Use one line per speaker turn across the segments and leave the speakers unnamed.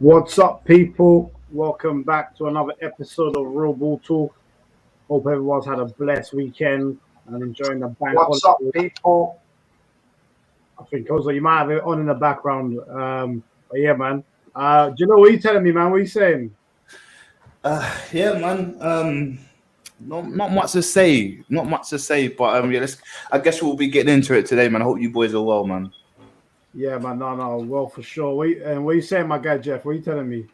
What's up, people? Welcome back to another episode of Real Ball Talk. Hope everyone's had a blessed weekend and enjoying the bank holiday.
What's up, people?
I think also you might have it on in the background. But yeah, man. Do you know what you telling me, man? What are you saying?
Yeah, man. Not much to say. Not much to say, but yeah, I guess we'll be getting into it today, man. I hope you boys are well, man.
Yeah, man. No. Well, for sure. What are you saying, my guy Jeff? What are you telling me?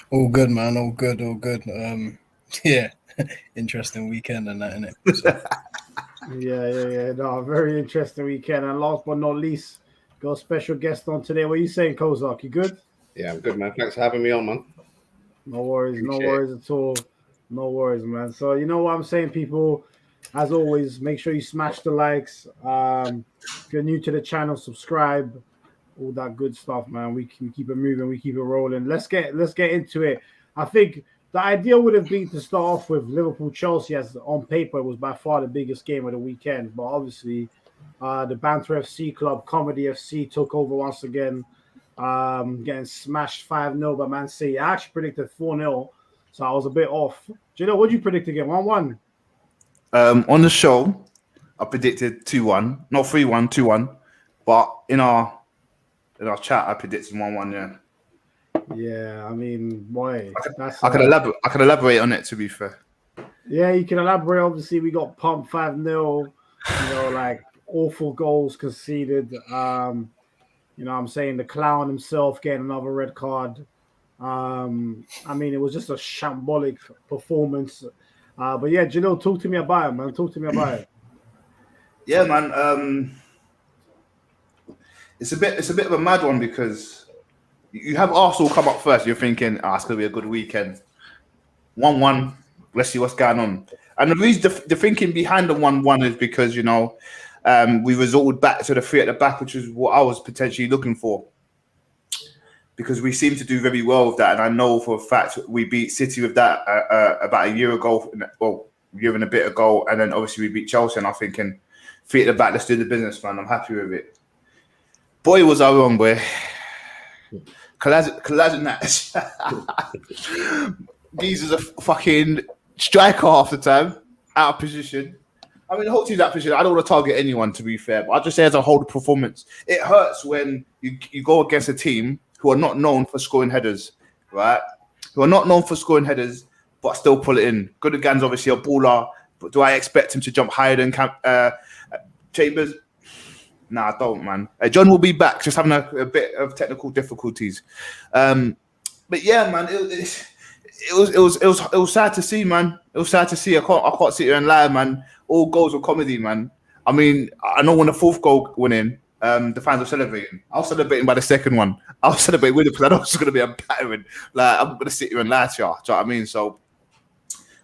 All good, man. All good. Yeah, interesting weekend and that, innit? So.
Yeah. No, very interesting weekend. And last but not least, got a special guest on today. What are you saying, Kozak? You good?
Yeah, I'm good, man. Thanks for having me on, man.
No worries at all. No worries, man. So you know what I'm saying, people. As always, make sure you smash the likes. If you're new to the channel, subscribe. All that good stuff, man. We can keep it moving. We keep it rolling. Let's get into it. I think the idea would have been to start off with Liverpool Chelsea, as on paper it was by far the biggest game of the weekend. But obviously, the Banter FC club, Comedy FC, took over once again, getting smashed 5-0 by Man City. I actually predicted 4-0, so I was a bit off. Do you know what you predict again? 1-1.
On the show, I predicted 2-1, not 3-1, 2-1. But in our chat, I predicted 1-1. Yeah.
Yeah, I mean, boy,
I can elaborate on it. To be fair.
Yeah, you can elaborate. Obviously, we got pumped 5-0. You know, like awful goals conceded. You know what I'm saying? The clown himself getting another red card. I mean, it was just a shambolic performance. But yeah, Janelle, talk to me about it, man. Talk to me about it.
Yeah, man. It's a bit of a mad one because you have Arsenal come up first. You're thinking, it's gonna be a good weekend. 1-1. Let's see what's going on. And the reason, the thinking behind the 1-1 is because we resorted back to the three at the back, which is what I was potentially looking for. Because we seem to do very well with that, and I know for a fact we beat City with that about a year ago, a year and a bit ago, and then obviously we beat Chelsea. And I'm thinking, three at the back, let's do the business, man. I'm happy with it. Boy, was I wrong, boy. Kolasinac. Geezer's a fucking striker half the time, out of position. I mean, the whole team's out of position. I don't want to target anyone, to be fair, but I just say as a whole performance, it hurts when you go against a team who are not known for scoring headers, right? Who are not known for scoring headers, but still pull it in. Gundogan's obviously a baller, but do I expect him to jump higher than Chambers? Nah, I don't, man. John will be back, just having a bit of technical difficulties. But yeah, man, it was sad to see, man. It was sad to see. I can't sit here and lie, man. All goals were comedy, man. I mean, I know when the fourth goal went in, the fans were celebrating. I was celebrating by the second one. I was celebrating with it because I know it was going to be a battering. Like, I'm going to sit here and lie to you. Do you know what I mean? So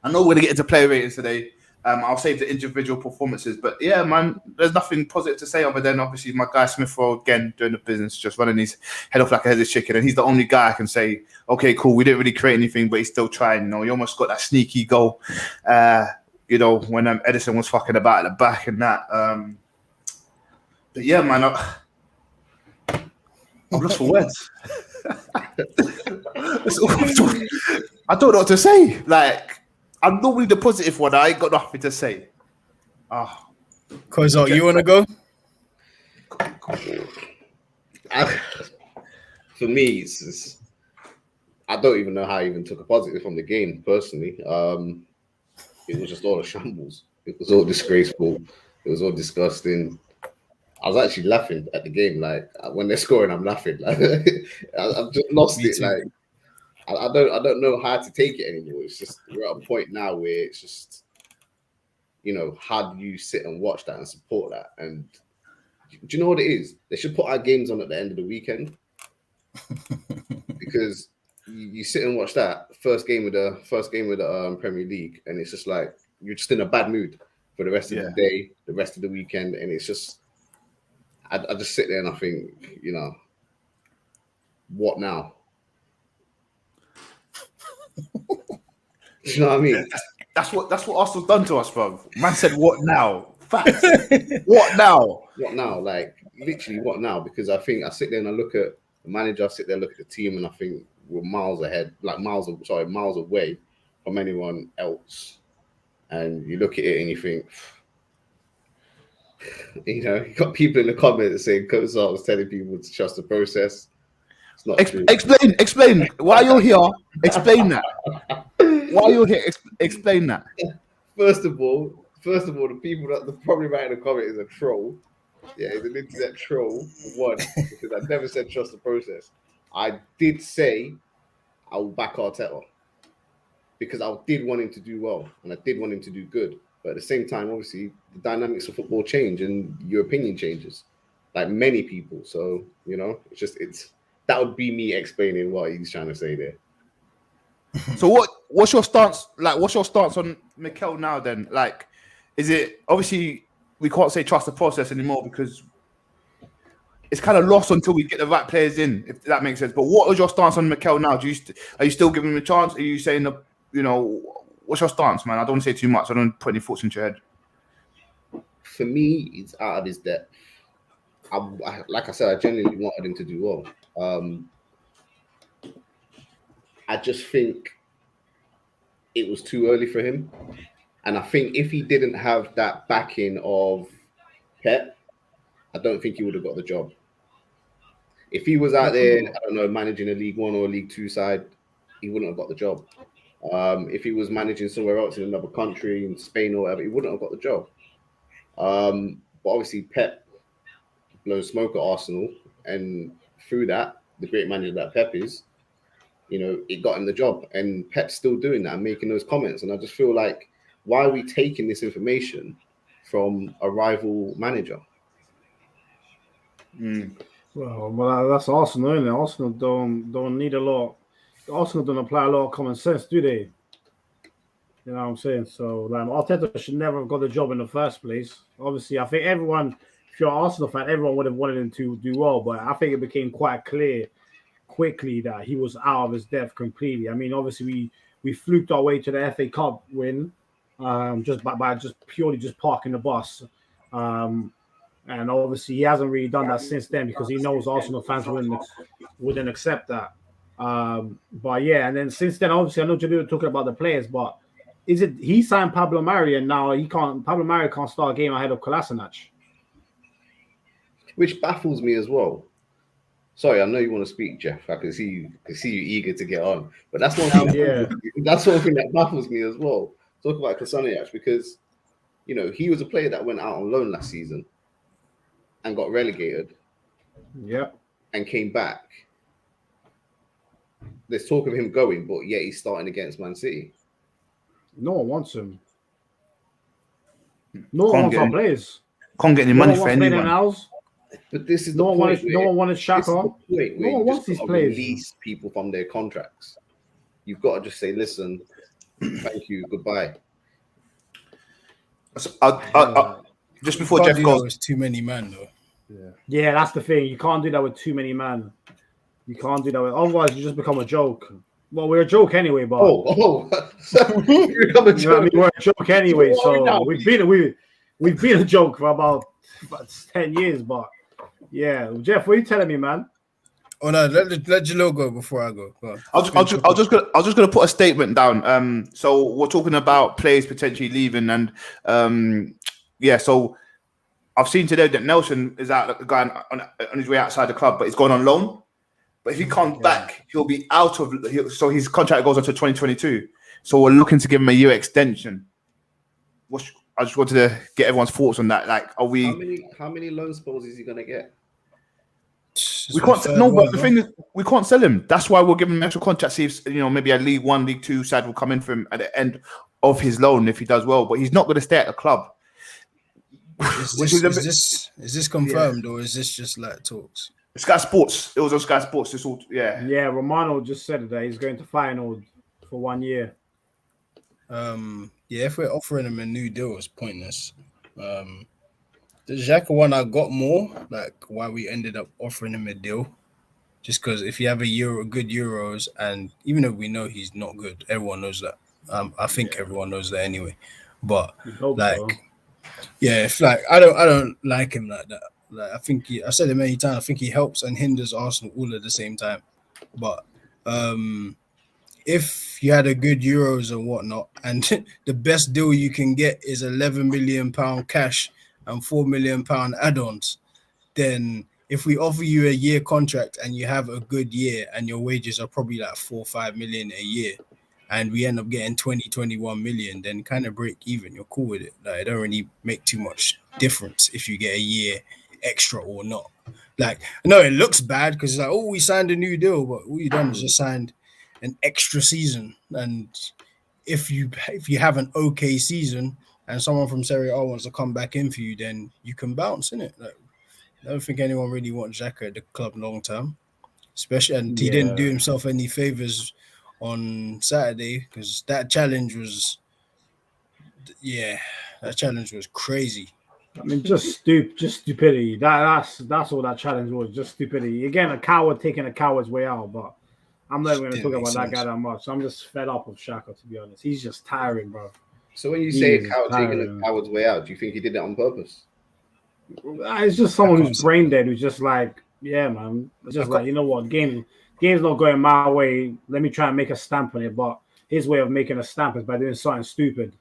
I know we're going to get into player ratings today. I'll save the individual performances. But yeah, man, there's nothing positive to say other than obviously my guy Smith-Rowe again doing the business, just running his head off like a headless chicken. And he's the only guy I can say, okay, cool, we didn't really create anything, but he's still trying. You know, he almost got that sneaky goal, when Edison was fucking about at the back and that. But yeah, man, I'm lost for words. I don't know what to say. Like, I'm normally the positive one. I ain't got nothing to say.
Kozak, you want to go?
For me, I don't even know how I even took a positive from the game, personally. It was just all a shambles. It was all disgraceful. It was all disgusting. I was actually laughing at the game. Like, when they're scoring, I'm laughing. Like, I've just lost it. Like, I don't know how to take it anymore. It's just, we're at a point now where it's just, how do you sit and watch that and support that? And do you know what it is? They should put our games on at the end of the weekend, because you sit and watch that first game of the Premier League, and it's just like you're just in a bad mood for the rest of the day, the rest of the weekend, and it's just, I just sit there and I think, what now? You know what I mean?
That's what Arsenal's done to us, bro. Man said, "What now?" Facts. What now?
What now? Like, literally, what now? Because I think I sit there and I look at the manager, I sit there and look at the team, and I think were miles ahead, like miles away from anyone else. And you look at it and you think, you know, you got people in the comments saying Kozar was telling people to trust the process. It's not true.
Explain. Why you're here? Explain that. Why you're here? Explain that.
First of all, the people that the probably writing the comment is a troll. Yeah, he's an internet troll. One, because I never said trust the process. I did say I will back Arteta because I did want him to do well and I did want him to do good. But at the same time, obviously, the dynamics of football change and your opinion changes, like many people. So you know, that would be me explaining what he's trying to say there.
So what's your stance? Like, what's your stance on Mikel now? Then, like, is it obviously we can't say trust the process anymore because it's kind of lost until we get the right players in, if that makes sense. But what is your stance on Mikel now? Are you still giving him a chance? Are you saying what's your stance, man? I don't want to say too much. I don't put any thoughts into your head.
For me, it's out of his depth. Like I said, I genuinely wanted him to do well. I just think it was too early for him. And I think if he didn't have that backing of Pep, I don't think he would have got the job. If he was out there, I don't know, managing a League One or a League Two side, he wouldn't have got the job. If he was managing somewhere else in another country, in Spain or whatever, he wouldn't have got the job. But obviously Pep blows smoke at Arsenal, and through that, the great manager that Pep is, you know, it got him the job. And Pep's still doing that and making those comments. And I just feel like, why are we taking this information from a rival manager?
Well, that's Arsenal, isn't it? Arsenal don't need a lot. Arsenal don't apply a lot of common sense, do they? You know what I'm saying? So, like, Arteta should never have got the job in the first place. Obviously, I think everyone, if you're an Arsenal fan, everyone would have wanted him to do well. But I think it became quite clear quickly that he was out of his depth completely. I mean, obviously, we fluked our way to the FA Cup win just by purely parking the bus. And obviously, he hasn't really done that since then because he knows Arsenal fans wouldn't accept that. But yeah, and then since then, obviously, I know you're talking about the players, but is it he signed Pablo Mari and now Pablo Mari can't start a game ahead of Kolasinac?
Which baffles me as well. Sorry, I know you want to speak, Jeff. I can see you eager to get on, but that's one thing. That's one thing that baffles me as well. Talk about Kolasinac because you know he was a player that went out on loan last season and got relegated.
Yeah,
and came back. There's talk of him going, but yet he's starting against Man City.
No one wants him. No one wants our players.
Can't get any money for anyone.
But this is
no one wanted Xhaka.
No one wants these players. Release people from their contracts. You've got to just say, listen, thank you, goodbye.
Just before Jeff goes,
there's too many men though.
Yeah, that's the thing. You can't do that with too many men. You can't do that with. Otherwise, you just become a joke. Well, we're a joke anyway, but
you become a joke.
You know what I mean? We're a joke anyway. So we've been a joke for about 10 years, but yeah, Jeff, what are you telling me, man?
Oh no, let Jalil go before I go.
I was just gonna put a statement down. So we're talking about players potentially leaving, and so I've seen today that Nelson is out going on his way outside the club, but he's gone on loan. But if he comes back, he'll be out of. So his contract goes until 2022. So we're looking to give him a year extension. I just wanted to get everyone's thoughts on that. Like, are we?
How many loan spells is he gonna get?
We can't. But the thing is, we can't sell him. That's why we'll give him an extra contract. See if maybe a League One, League Two side will come in for him at the end of his loan if he does well. But he's not going to stay at the club.
Is this confirmed or is this just like talks?
Sky Sports. It was on Sky Sports. This all.
Yeah, Romano just said that he's going to Feyenoord for 1 year.
If we're offering him a new deal, it's pointless. The Xhaka one I got more, like why we ended up offering him a deal. Just because if you have good Euros, and even though we know he's not good, everyone knows that. I think everyone knows that anyway. But if like I don't like him like that. Like I said it many times. I think he helps and hinders Arsenal all at the same time. But If you had a good Euros and whatnot, and the best deal you can get is £11 million cash and £4 million add-ons, then if we offer you a year contract and you have a good year and your wages are probably like 4 or 5 million a year, and we end up getting 21 million, then kind of break even. You're cool with it. Like, it don't really make too much difference if you get a year extra or not. Like, no, it looks bad because it's like, oh, we signed a new deal, but all you done is just signed an extra season. And if you have an okay season and someone from Serie A wants to come back in for you, then you can bounce, innit? Like, I don't think anyone really wants Xhaka at the club long term, especially, and he didn't do himself any favors on Saturday because that challenge was crazy.
I mean, just stupidity. That's all that challenge was, just stupidity. Again, a coward taking a coward's way out, but I'm not going to talk about that guy that much. I'm just fed up of Xhaka, to be honest. He's just tiring, bro.
So when you say a coward taking a coward's way out, do you think he did it on purpose?
It's just someone who's brain dead, who's just like, yeah, man. It's just like, you know what, game's not going my way. Let me try and make a stamp on it. But his way of making a stamp is by doing something stupid.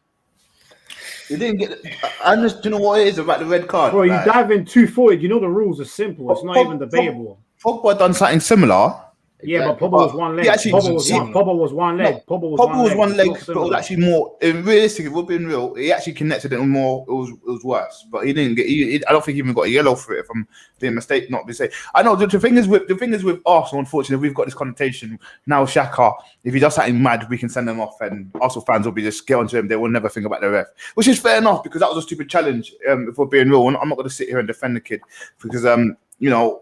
You didn't get. I just, do you know what it is about the red card?
Bro, you dive in 2-footed. You know the rules are simple. It's not even debatable.
Pogba done something similar.
Yeah, but Pogba was one leg. Pogba was one leg.
Pogba was one leg, but it was actually more. Realistically, if we're being real, he actually connected it more. It was worse, but he didn't get. I don't think he even got a yellow for it. If I'm being not mistaken. I know the thing is with Arsenal. Unfortunately, we've got this connotation now. Xhaka, if he does something mad, we can send them off, and Arsenal fans will be just get onto him. They will never think about the ref, which is fair enough because that was a stupid challenge. If we're being real, I'm not going to sit here and defend the kid because you know.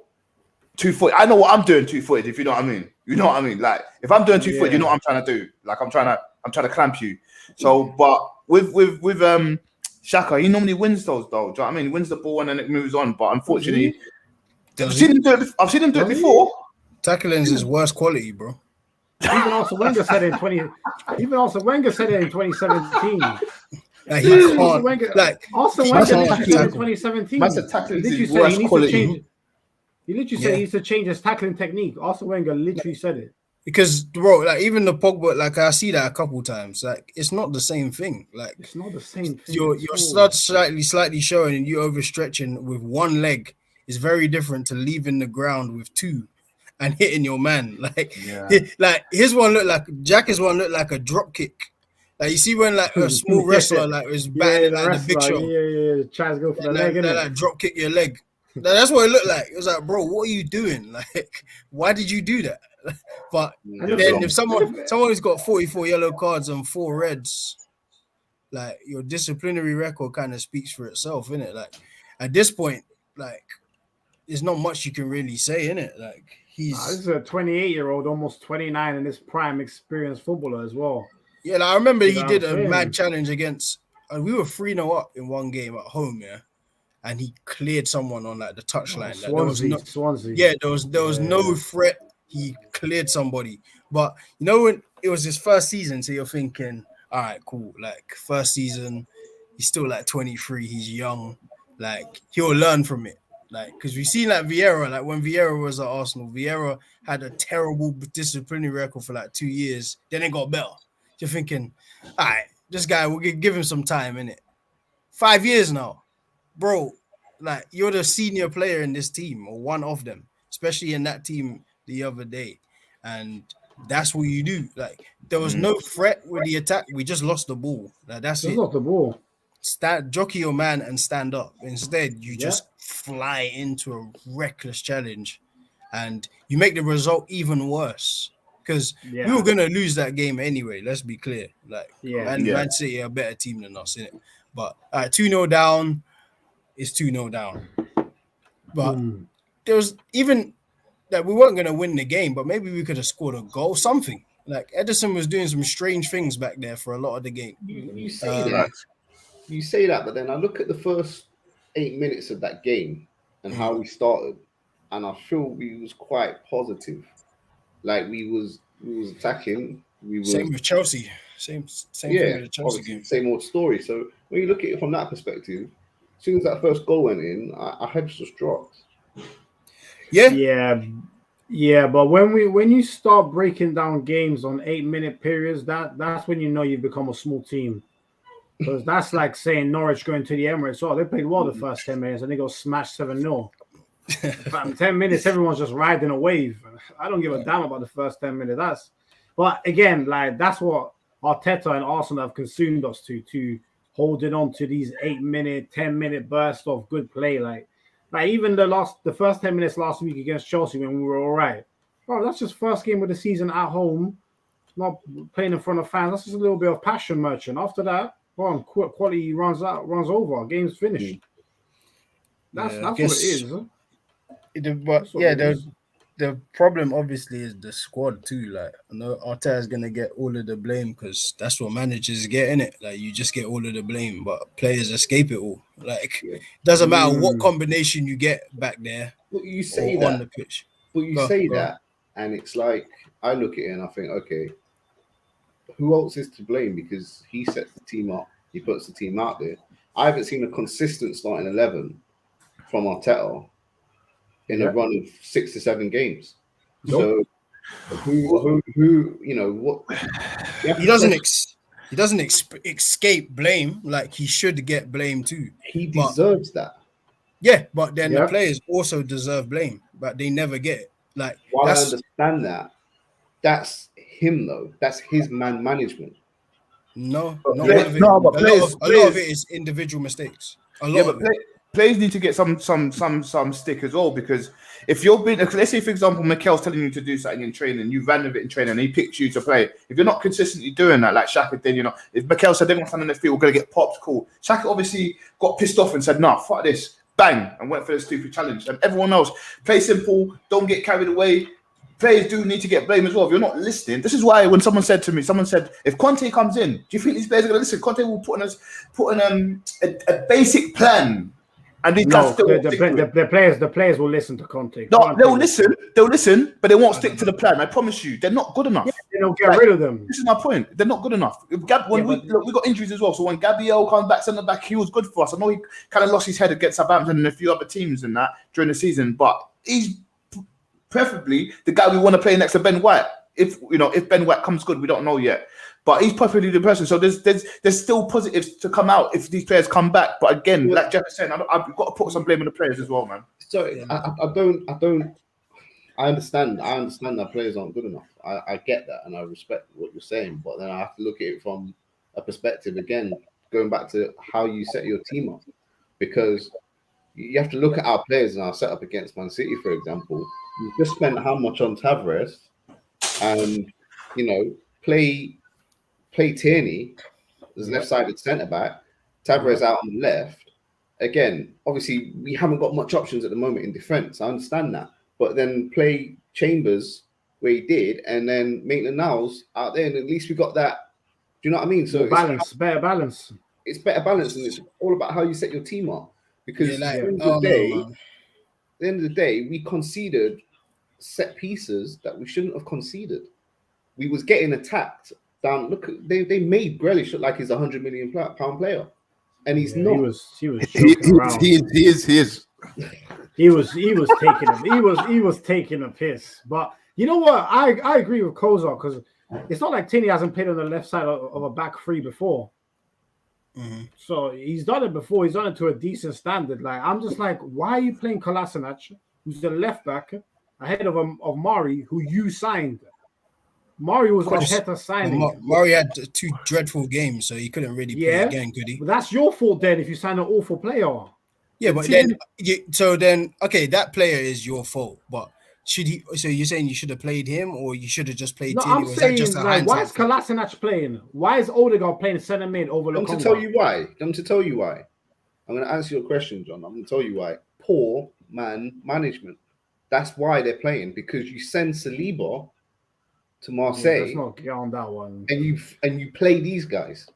2-foot. I know what I'm doing 2-footed, if you know what I mean. You know what I mean? Like, if I'm doing 2-footed, you know what I'm trying to do. Like, I'm trying to clamp you. So, but with Xhaka, he normally wins those though. Do you know what I mean? He wins the ball and then it moves on. But unfortunately, I've seen him do it before.
Tackling's his worst quality, bro.
Even also Wenger said it in 2017.
Like, he can't. Like,
also Wenger said it in 2017.
Tackling is his worst quality.
He literally said he needs to change his tackling technique. Arsene Wenger literally said it.
Because, bro, like, even the Pogba, like, I see that a couple times. Like, it's not the same thing. Like,
it's not the same thing.
Your start slightly showing and you overstretching with one leg is very different to leaving the ground with two and hitting your man. Like, like his one looked like Xhaka's one looked like a drop kick. Like, you see when like a small wrestler like was batting like the Big Show.
Yeah. Tries to go for the leg,
like drop kick your leg. That's what it looked like. It was like, bro, what are you doing? Like, why did you do that? But then if someone who's got 44 yellow cards and 4 reds, like, your disciplinary record kind of speaks for itself, innit? Like, at this point, like, there's not much you can really say, innit? Like,
this is a 28-year-old, almost 29, in this prime experienced footballer as well.
Yeah, like, I remember he did a mad challenge against. We were 3-0 up in one game at home, yeah. And he cleared someone on like the touchline.
Swansea.
Yeah, there was no threat. He cleared somebody. But you know, when it was his first season, so you're thinking, all right, cool. Like, first season, he's still like 23. He's young. Like, he'll learn from it. Like, because we've seen like Vieira. Like, when Vieira was at Arsenal, Vieira had a terrible disciplinary record for like 2 years. Then it got better. You're thinking, all right, this guy, we'll give him some time, innit? 5 years now. Bro, like, you're the senior player in this team, or one of them, especially in that team the other day. And that's what you do. Like, there was no threat with the attack. We just lost the ball. Like, that's it.
Lost the ball.
Jockey your man and stand up. Instead, you just fly into a reckless challenge. And you make the result even worse. Because we were going to lose that game anyway, let's be clear. Like, Man City are a better team than us, innit? But 2-0 down. Is 2-0 down. But there was even that we weren't going to win the game, but maybe we could have scored a goal, something. Like, Ederson was doing some strange things back there for a lot of the game.
You say that, but then I look at the first 8 minutes of that game and how we started, and I feel we was quite positive. Like, we was attacking.
Same with Chelsea. Same thing with the Chelsea game.
Same old story. So when you look at it from that perspective, as soon as that first goal went in, our heads just dropped.
Yeah. Yeah, but when you start breaking down games on 8-minute periods, that's when you know you've become a small team. Because that's like saying Norwich going to the Emirates. Oh, they played well the first 10 minutes and they go smash 7-0. Fam, 10 minutes, everyone's just riding a wave. I don't give a damn about the first 10 minutes. But again, like that's what Arteta and Arsenal have consumed us to holding on to these 8-minute, 10-minute bursts of good play. Like even the first 10 minutes last week against Chelsea when we were all right. Bro, that's just first game of the season at home, not playing in front of fans. That's just a little bit of passion merchant. After that, quality runs over. Game's finished. That's what it is.
The problem obviously is the squad too. Like I know Arteta is gonna get all of the blame because that's what managers get in it. Like you just get all of the blame, but players escape it all. Like doesn't matter what combination you get back there.
But you say that
on the pitch.
But you say that, and it's like I look at it and I think, okay, who else is to blame? Because he sets the team up, he puts the team out there. I haven't seen a consistent starting 11 from Arteta in a run of 6 to 7 games. Nope. So who you know what?
He doesn't escape blame. Like he should get blame too.
He deserves that.
Yeah, but then the players also deserve blame, but they never get it. Like
while I understand that, that's him though. That's his man management.
No, a lot of it is individual mistakes.
Players need to get some stick as well, because if you're being, let's say for example, Mikel's telling you to do something in training, you ran with it in training, and he picks you to play. If you're not consistently doing that, like Xhaka did, if Mikel said they're going to stand in the field, we're going to get popped, cool. Xhaka obviously got pissed off and said, "Nah, fuck this," bang, and went for the stupid challenge. And everyone else, play simple, don't get carried away. Players do need to get blamed as well. If you're not listening, this is why when someone said, if Conte comes in, do you think these players are going to listen? Conte will put in a basic plan. And these guys still
the players will listen to Conte.
No, they'll listen, but they won't stick to the plan. I promise you, they're not good enough.
Yeah, they don't get rid of them.
This is my point. They're not good enough. We got injuries as well. So when Gabriel comes back, centre back, he was good for us. I know he kind of lost his head against Southampton and a few other teams and that during the season, but he's preferably the guy we want to play next to Ben White. If Ben White comes good, we don't know yet. But he's perfectly the person. So there's still positives to come out if these players come back. But again, like Jeff was saying, I've got to put some blame on the players as well, man.
So I understand that players aren't good enough. I get that and I respect what you're saying. But then I have to look at it from a perspective, again, going back to how you set your team up. Because you have to look at our players and our setup against Man City, for example. You just spent how much on Tavares and, play Tierney as left-sided centre-back, Tavares out on the left. Again, obviously, we haven't got much options at the moment in defence. I understand that. But then play Chambers where he did, and then Maitland-Niles out there, and at least we got that. Do you know what I mean? So
better balance.
It's better balance, and it's all about how you set your team up. Because at the end of the day, we conceded set pieces that we shouldn't have conceded. We was getting attacked down. Look, they made Grealish look like he's a £100 million player, and he's not.
He is.
He was taking a piss. But you know what? I agree with Kozar, because it's not like Tierney hasn't played on the left side of a back three before. Mm-hmm. So he's done it before. He's done it to a decent standard. Like I'm just like, why are you playing Kolasinac, who's the left back, ahead of Mari, who you signed? Mari was Arteta signing.
Mari had 2 dreadful games, so he couldn't really play again, could he?
But that's your fault then if you sign an awful player.
Yeah, but then that player is your fault. But should he? So you're saying you should have played him, or you should have just played?
No, I'm saying why is Kolasinac playing? Why is Odegaard playing centre mid over Lokonga?
I'm to tell you why. I'm going to answer your question, John. I'm going to tell you why. Poor man management. That's why they're playing, because you send Saliba to Marseille.
Let's not get on that one.
And you play these guys.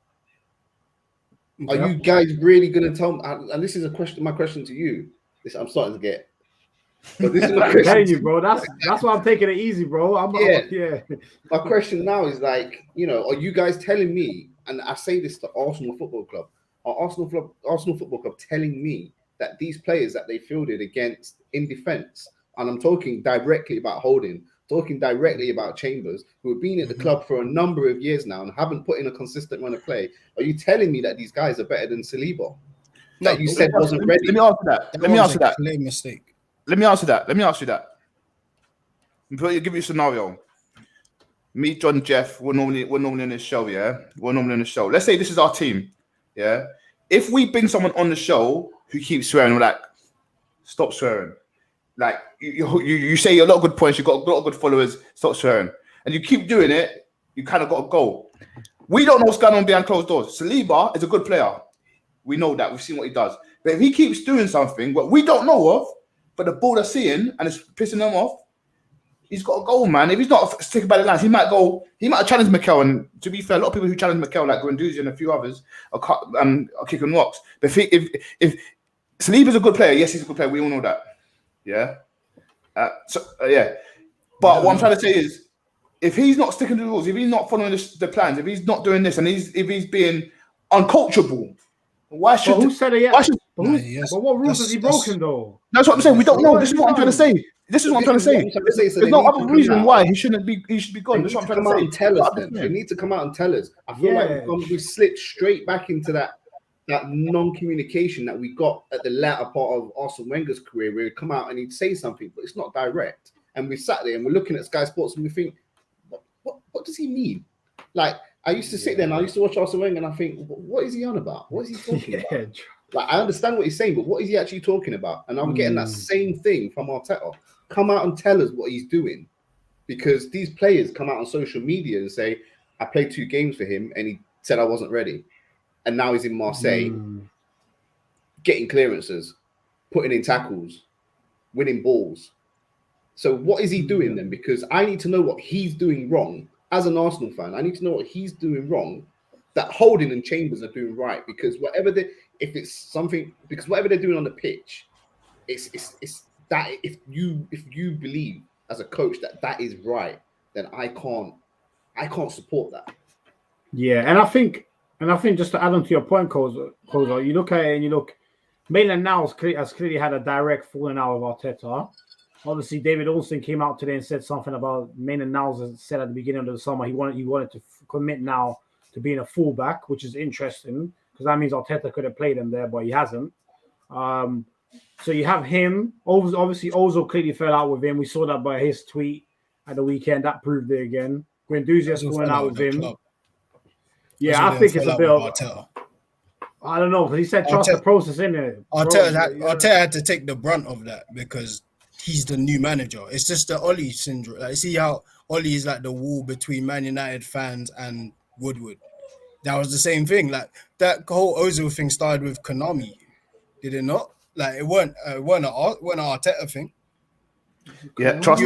Okay. Are you guys really going to tell me? And this is my question to you. I'm starting to get. But this is my question.
I'm telling you, bro. That's why I'm taking it easy, bro.
My question now is like, are you guys telling me? And I say this to Arsenal Football Club. Are Arsenal Football Club telling me that these players that they fielded against in defence and I'm talking directly about Holding, talking directly about Chambers, who have been at the club for a number of years now and haven't put in a consistent run of play. Are you telling me that these guys are better than Saliba? That you said wasn't ready?
Let me answer that. Let me answer that.
Clear mistake.
Let me answer that. Let me ask you that. I'll give you a scenario. Me, John, Jeff, we're normally in this show, yeah? We're normally in the show. Let's say this is our team, yeah? If we bring someone on the show who keeps swearing, we're like, stop swearing. Like, you say a lot of good points, you've got a lot of good followers, stop swearing. And you keep doing it, you kind of got to go. We don't know what's going on behind closed doors. Saliba is a good player. We know that. We've seen what he does. But if he keeps doing something what we don't know of, but the board are seeing and it's pissing them off, he's got to go, man. If he's not sticking by the lines, he might have challenged Mikel. And to be fair, a lot of people who challenge Mikel, like Guendouzi and a few others, are kicking rocks. But if Saliba's a good player, yes, he's a good player. We all know that. Yeah. Yeah. But what I'm trying to say is, if he's not sticking to the rules, if he's not following the plans, if he's not doing this, and if he's being uncoachable, why should?
But who said it yet? But what rules has he broken though?
That's what I'm saying. We don't know. This is what I'm trying to say. This is what I'm trying to say. There's no other reason why he shouldn't be. He should be gone. That's what I'm trying to say.
Tell us. They need to come out and tell us. I feel like we slipped straight back into that non-communication that we got at the latter part of Arsene Wenger's career, where he'd come out and he'd say something, but it's not direct. And we sat there and we're looking at Sky Sports and we think, what does he mean? Like, I used to sit there and I used to watch Arsene Wenger and I think, what is he on about? What is he talking about? Like, I understand what he's saying, but what is he actually talking about? And I'm getting that same thing from Arteta. Come out and tell us what he's doing. Because these players come out on social media and say, I played 2 games for him and he said I wasn't ready. And now he's in Marseille, getting clearances, putting in tackles, winning balls. So what is he doing then? Because I need to know what he's doing wrong. As an Arsenal fan, I need to know what he's doing wrong that Holding and Chambers are doing right. Because whatever they're doing on the pitch, it's that if you believe as a coach that is right, then I can't support that.
Yeah, and I think just to add on to your point, Kozo, you look at it and you look, Maitland now has clearly had a direct falling out of Arteta. Obviously, David Olsen came out today and said something about Maitland Niles said at the beginning of the summer he wanted to commit now to being a fullback, which is interesting because that means Arteta could have played him there, but he hasn't. So you have him. Obviously, Ozil clearly fell out with him. We saw that by his tweet at the weekend. That proved it again. Guendouzi has fallen out with him. Club. Yeah, I think it's a bit of Arteta. I don't know, because he said trust the process in it.
Arteta had to take the brunt of that because he's the new manager. It's just the Oli syndrome. Like, see how Oli is like the wall between Man United fans and Woodward. That was the same thing. Like that whole Ozil thing started with Konami, did it not? Like it weren't an Arteta thing.
Yeah,
he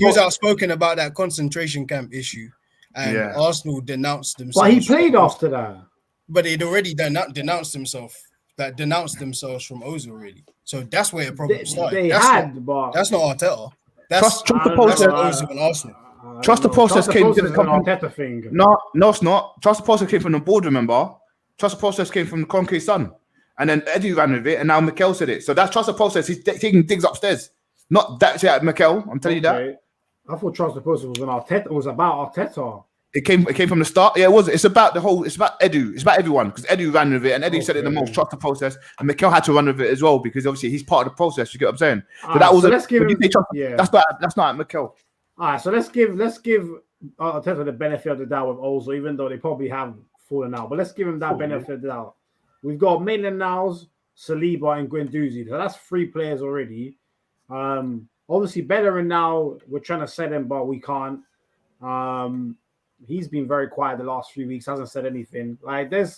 was outspoken about that concentration camp issue, and Arsenal denounced themselves.
But he played after that.
But they'd already denounced themselves from Ozil, really. So that's where the problem started. That's not Arteta. That's
trust the process.
Ozil and Arsenal.
Trust the process came from
Arteta thing.
No, it's not. Trust the process came from the board. Remember, trust the process came from the concrete sun, and then Eddie ran with it, and now Mikel said it. So that's trust the process. He's taking digs upstairs. Not that at Mikel. I'm telling you that.
I thought trust the process was an Arteta. It was about Arteta.
It came from the start. Yeah, it was. It's about the whole. It's about Edu. It's about everyone because Edu ran with it, and Edu said it the most. Trust the process, and Mikel had to run with it as well because obviously he's part of the process. You get what I'm saying? So that was. So let's give him, that's not Mikel.
All right, so let's give Arteta the benefit of the doubt with Ozil, even though they probably have fallen out. But let's give him that benefit of the doubt. We've got Maitland Niles, Saliba, and Guendouzi. So that's 3 players already. Obviously, Bellerin now we're trying to set him, but we can't. He's been very quiet the last 3 weeks. Hasn't said anything. Like I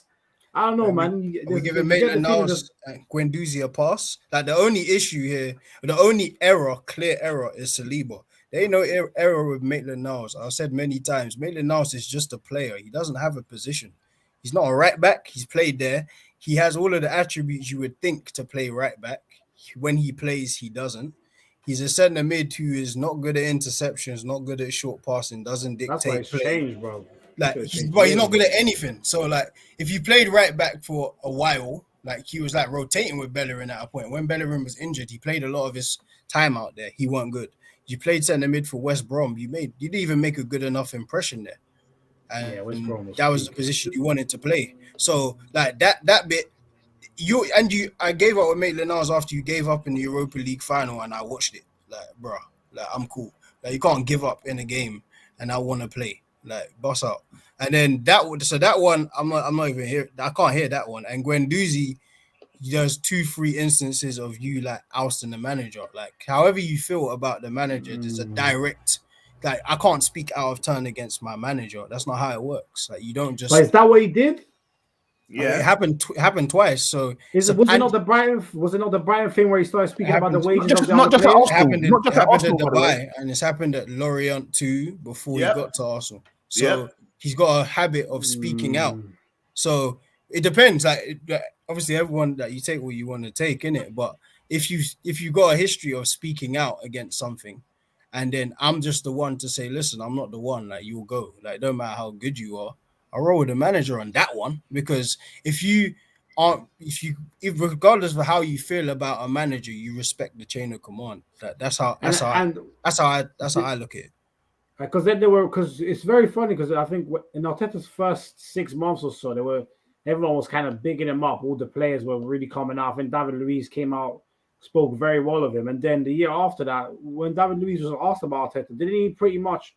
don't know, man.
We're giving Maitland Niles and Guendouzi a pass. Like the only issue here, the only clear error is Saliba. There ain't no error with Maitland Niles. I've said many times, Maitland Niles is just a player. He doesn't have a position. He's not a right back. He's played there. He has all of the attributes you would think to play right back. When he plays, he doesn't. He's a centre mid who is not good at interceptions, not good at short passing, doesn't dictate play.
Changed, bro.
Like, he's not good at anything. So, like, if you played right back for a while, Like he was like rotating with Bellerin at a point. When Bellerin was injured, he played a lot of his time out there. He wasn't good. You played centre mid for West Brom. You didn't even make a good enough impression there. And
West Brom was
that was the position you wanted to play. So like that bit, I gave up with Maitland-Niles after you gave up in the Europa League final, and I watched it. Like, bro, like I'm cool. Like you can't give up in a game, and I want to play. Like boss out. And then that one, I'm not even here. I can't hear that one. And Guendouzi, there's 2-3 instances of you like ousting the manager. Like however you feel about the manager, there's a direct. Like I can't speak out of turn against my manager. That's not how it works. Like you don't just.
But is that what he did?
Yeah,
Oh,
it happened twice. So
was it not the Brighton thing where he started speaking about the wages of the
not
other
just at
players?
Arsenal.
It happened at
by the way.
Dubai, and it's happened at Lorient too before
Yep.
he got to Arsenal. So
Yep.
he's got a habit of speaking out. So it depends. Like obviously, everyone that you take what you want to take in it. But if you got a history of speaking out against something, and then I'm just the one to say, listen, I'm not the one. Like you'll go. Like don't matter how good you are. I'll roll with the manager on that one, because if regardless of how you feel about a manager, you respect the chain of command. That's how I look at it.
Because it's very funny because I think in Arteta's first 6 months or so, everyone was kind of bigging him up. All the players were really coming out. I think David Luiz came out, spoke very well of him. And then the year after that, when David Luiz was asked about Arteta, didn't he pretty much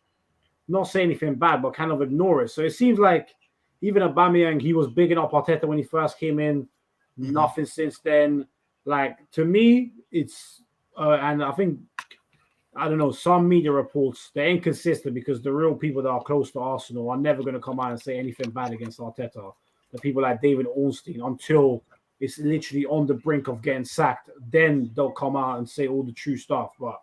not say anything bad, but kind of ignore it? So it seems like even Aubameyang, he was bigging up Arteta when he first came in. Nothing since then. Like, to me, it's and I think, I don't know, some media reports, they're inconsistent because the real people that are close to Arsenal are never going to come out and say anything bad against Arteta. The people like David Ornstein, until it's literally on the brink of getting sacked, then they'll come out and say all the true stuff. But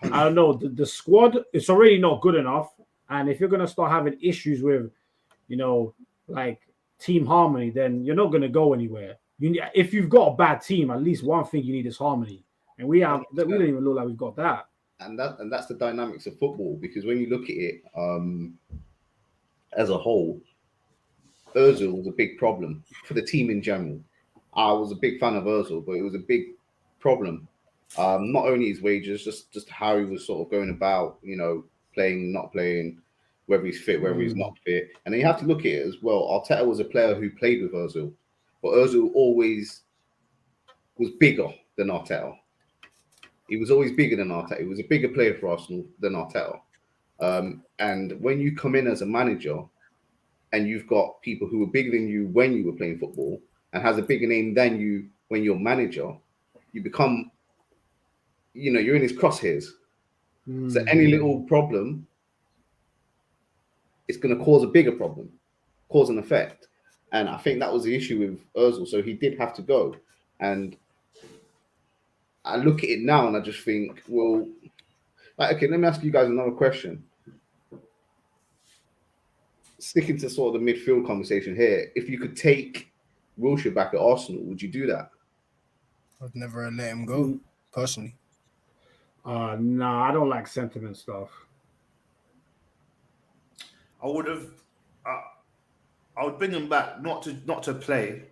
I don't know, the squad, it's already not good enough. And if you're going to start having issues with, like team harmony, then you're not going to go anywhere. If you've got a bad team, at least one thing you need is harmony. And we don't even look like we've got that.
And that's the dynamics of football, because when you look at it as a whole, Ozil was a big problem for the team in general. I was a big fan of Ozil, but it was a big problem. Not only his wages, just how he was sort of going about, playing, not playing, whether he's fit, whether he's not fit. And then you have to look at it as well. Arteta was a player who played with Ozil, but Ozil always was bigger than Arteta. He was always bigger than Arteta. He was a bigger player for Arsenal than Arteta. And when you come in as a manager and you've got people who were bigger than you when you were playing football and has a bigger name than you when you're manager, you become, you're in his crosshairs. So any little problem, it's going to cause a bigger problem, cause an effect. And I think that was the issue with Ozil. So he did have to go. And I look at it now and I just think, well, okay, let me ask you guys another question. Sticking to sort of the midfield conversation here, if you could take Wilshere back at Arsenal, would you do that?
I'd never let him go, personally.
No, I don't like sentiment stuff.
I would bring him back not to play,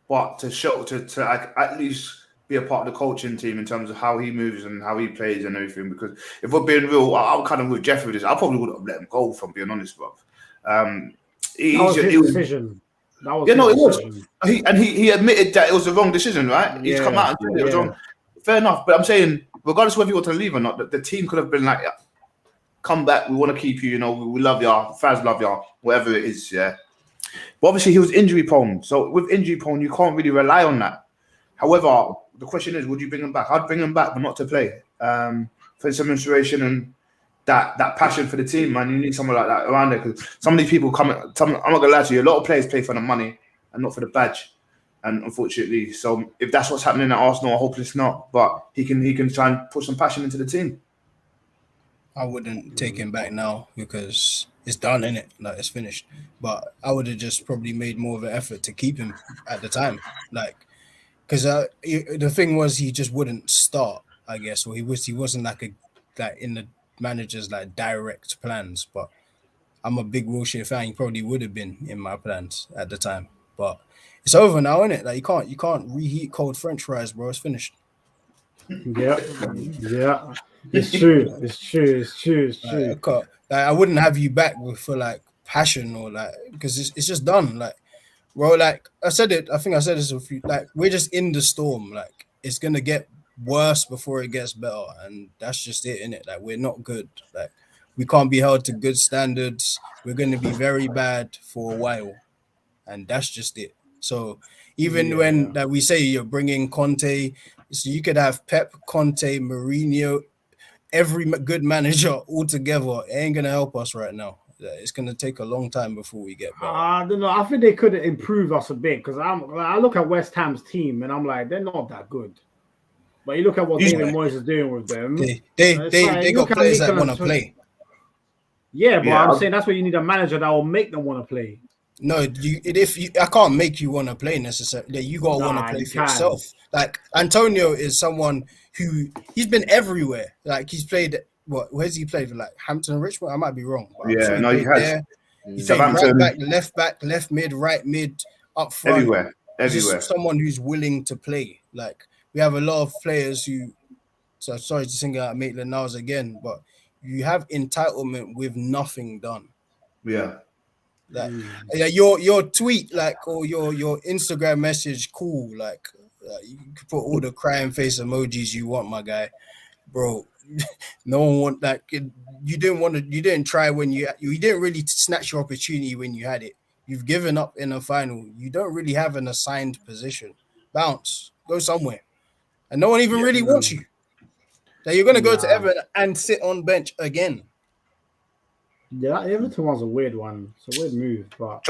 but to show to at least be a part of the coaching team in terms of how he moves and how he plays and everything. Because if we're being real, I'm kind of with Jeff with this. I probably would have let him go, if I'm being honest, bro.
That was his decision.
He admitted that it was the wrong decision, right? He's come out and said it was wrong. Fair enough, but I'm saying, regardless of whether you want to leave or not, the team could have been like, come back, we want to keep you, we love y'all, fans love y'all, whatever it is, yeah. But obviously he was injury prone. So with injury prone, you can't really rely on that. However, the question is, would you bring him back? I'd bring him back, but not to play. For some inspiration and that passion for the team, man. You need someone like that around there, because some of these people I'm not gonna lie to you, a lot of players play for the money and not for the badge. And unfortunately, so if that's what's happening at Arsenal, I hope it's not. But he can try and put some passion into the team.
I wouldn't take him back now because it's done, innit? Like it's finished. But I would have just probably made more of an effort to keep him at the time, because the thing was he just wouldn't start, I guess, or he wasn't like in the manager's direct plans. But I'm a big Wilshere fan. He probably would have been in my plans at the time. But it's over now, isn't it? Like you can't reheat cold French fries, bro. It's finished.
Yeah. It's true.
I wouldn't have you back for like passion or like because it's just done. Like, bro, like I said it. I think I said this a few. Like, we're just in the storm. Like, it's gonna get worse before it gets better, and that's just it, innit? Like, we're not good. Like, we can't be held to good standards. We're gonna be very bad for a while, and that's just it. So even when like we say you're bringing Conte, so you could have Pep, Conte, Mourinho, every good manager all together. It ain't gonna help us right now. It's gonna take a long time before we get better.
I don't know. I think they could improve us a bit because I look at West Ham's team and I'm like, they're not that good. But you look at what David Moyes is doing with them.
They got players that want to play.
Yeah, but I'm saying that's where you need a manager that will make them want to play.
No, I can't make you want to play necessarily. You gotta want to play for yourself. Like Antonio is someone who he's been everywhere. Like he's played. Where's he played? Like Hampton and Richmond? I might be wrong.
He has.
He played right back, left mid, right mid, up front.
Everywhere.
Just someone who's willing to play. Like we have a lot of players who. So sorry to single out Maitland-Niles again, but you have entitlement with nothing done.
Yeah.
Like your tweet, like, or your Instagram message, cool. Like you can put all the crying face emojis you want, my guy, bro. No one want that. You didn't try when you didn't really snatch your opportunity when you had it. You've given up in a final. You don't really have an assigned position. Bounce, go somewhere, and no one even really wants you. That you're gonna go to Everton and sit on bench again.
Yeah, Everton was a weird one. It's a weird move, but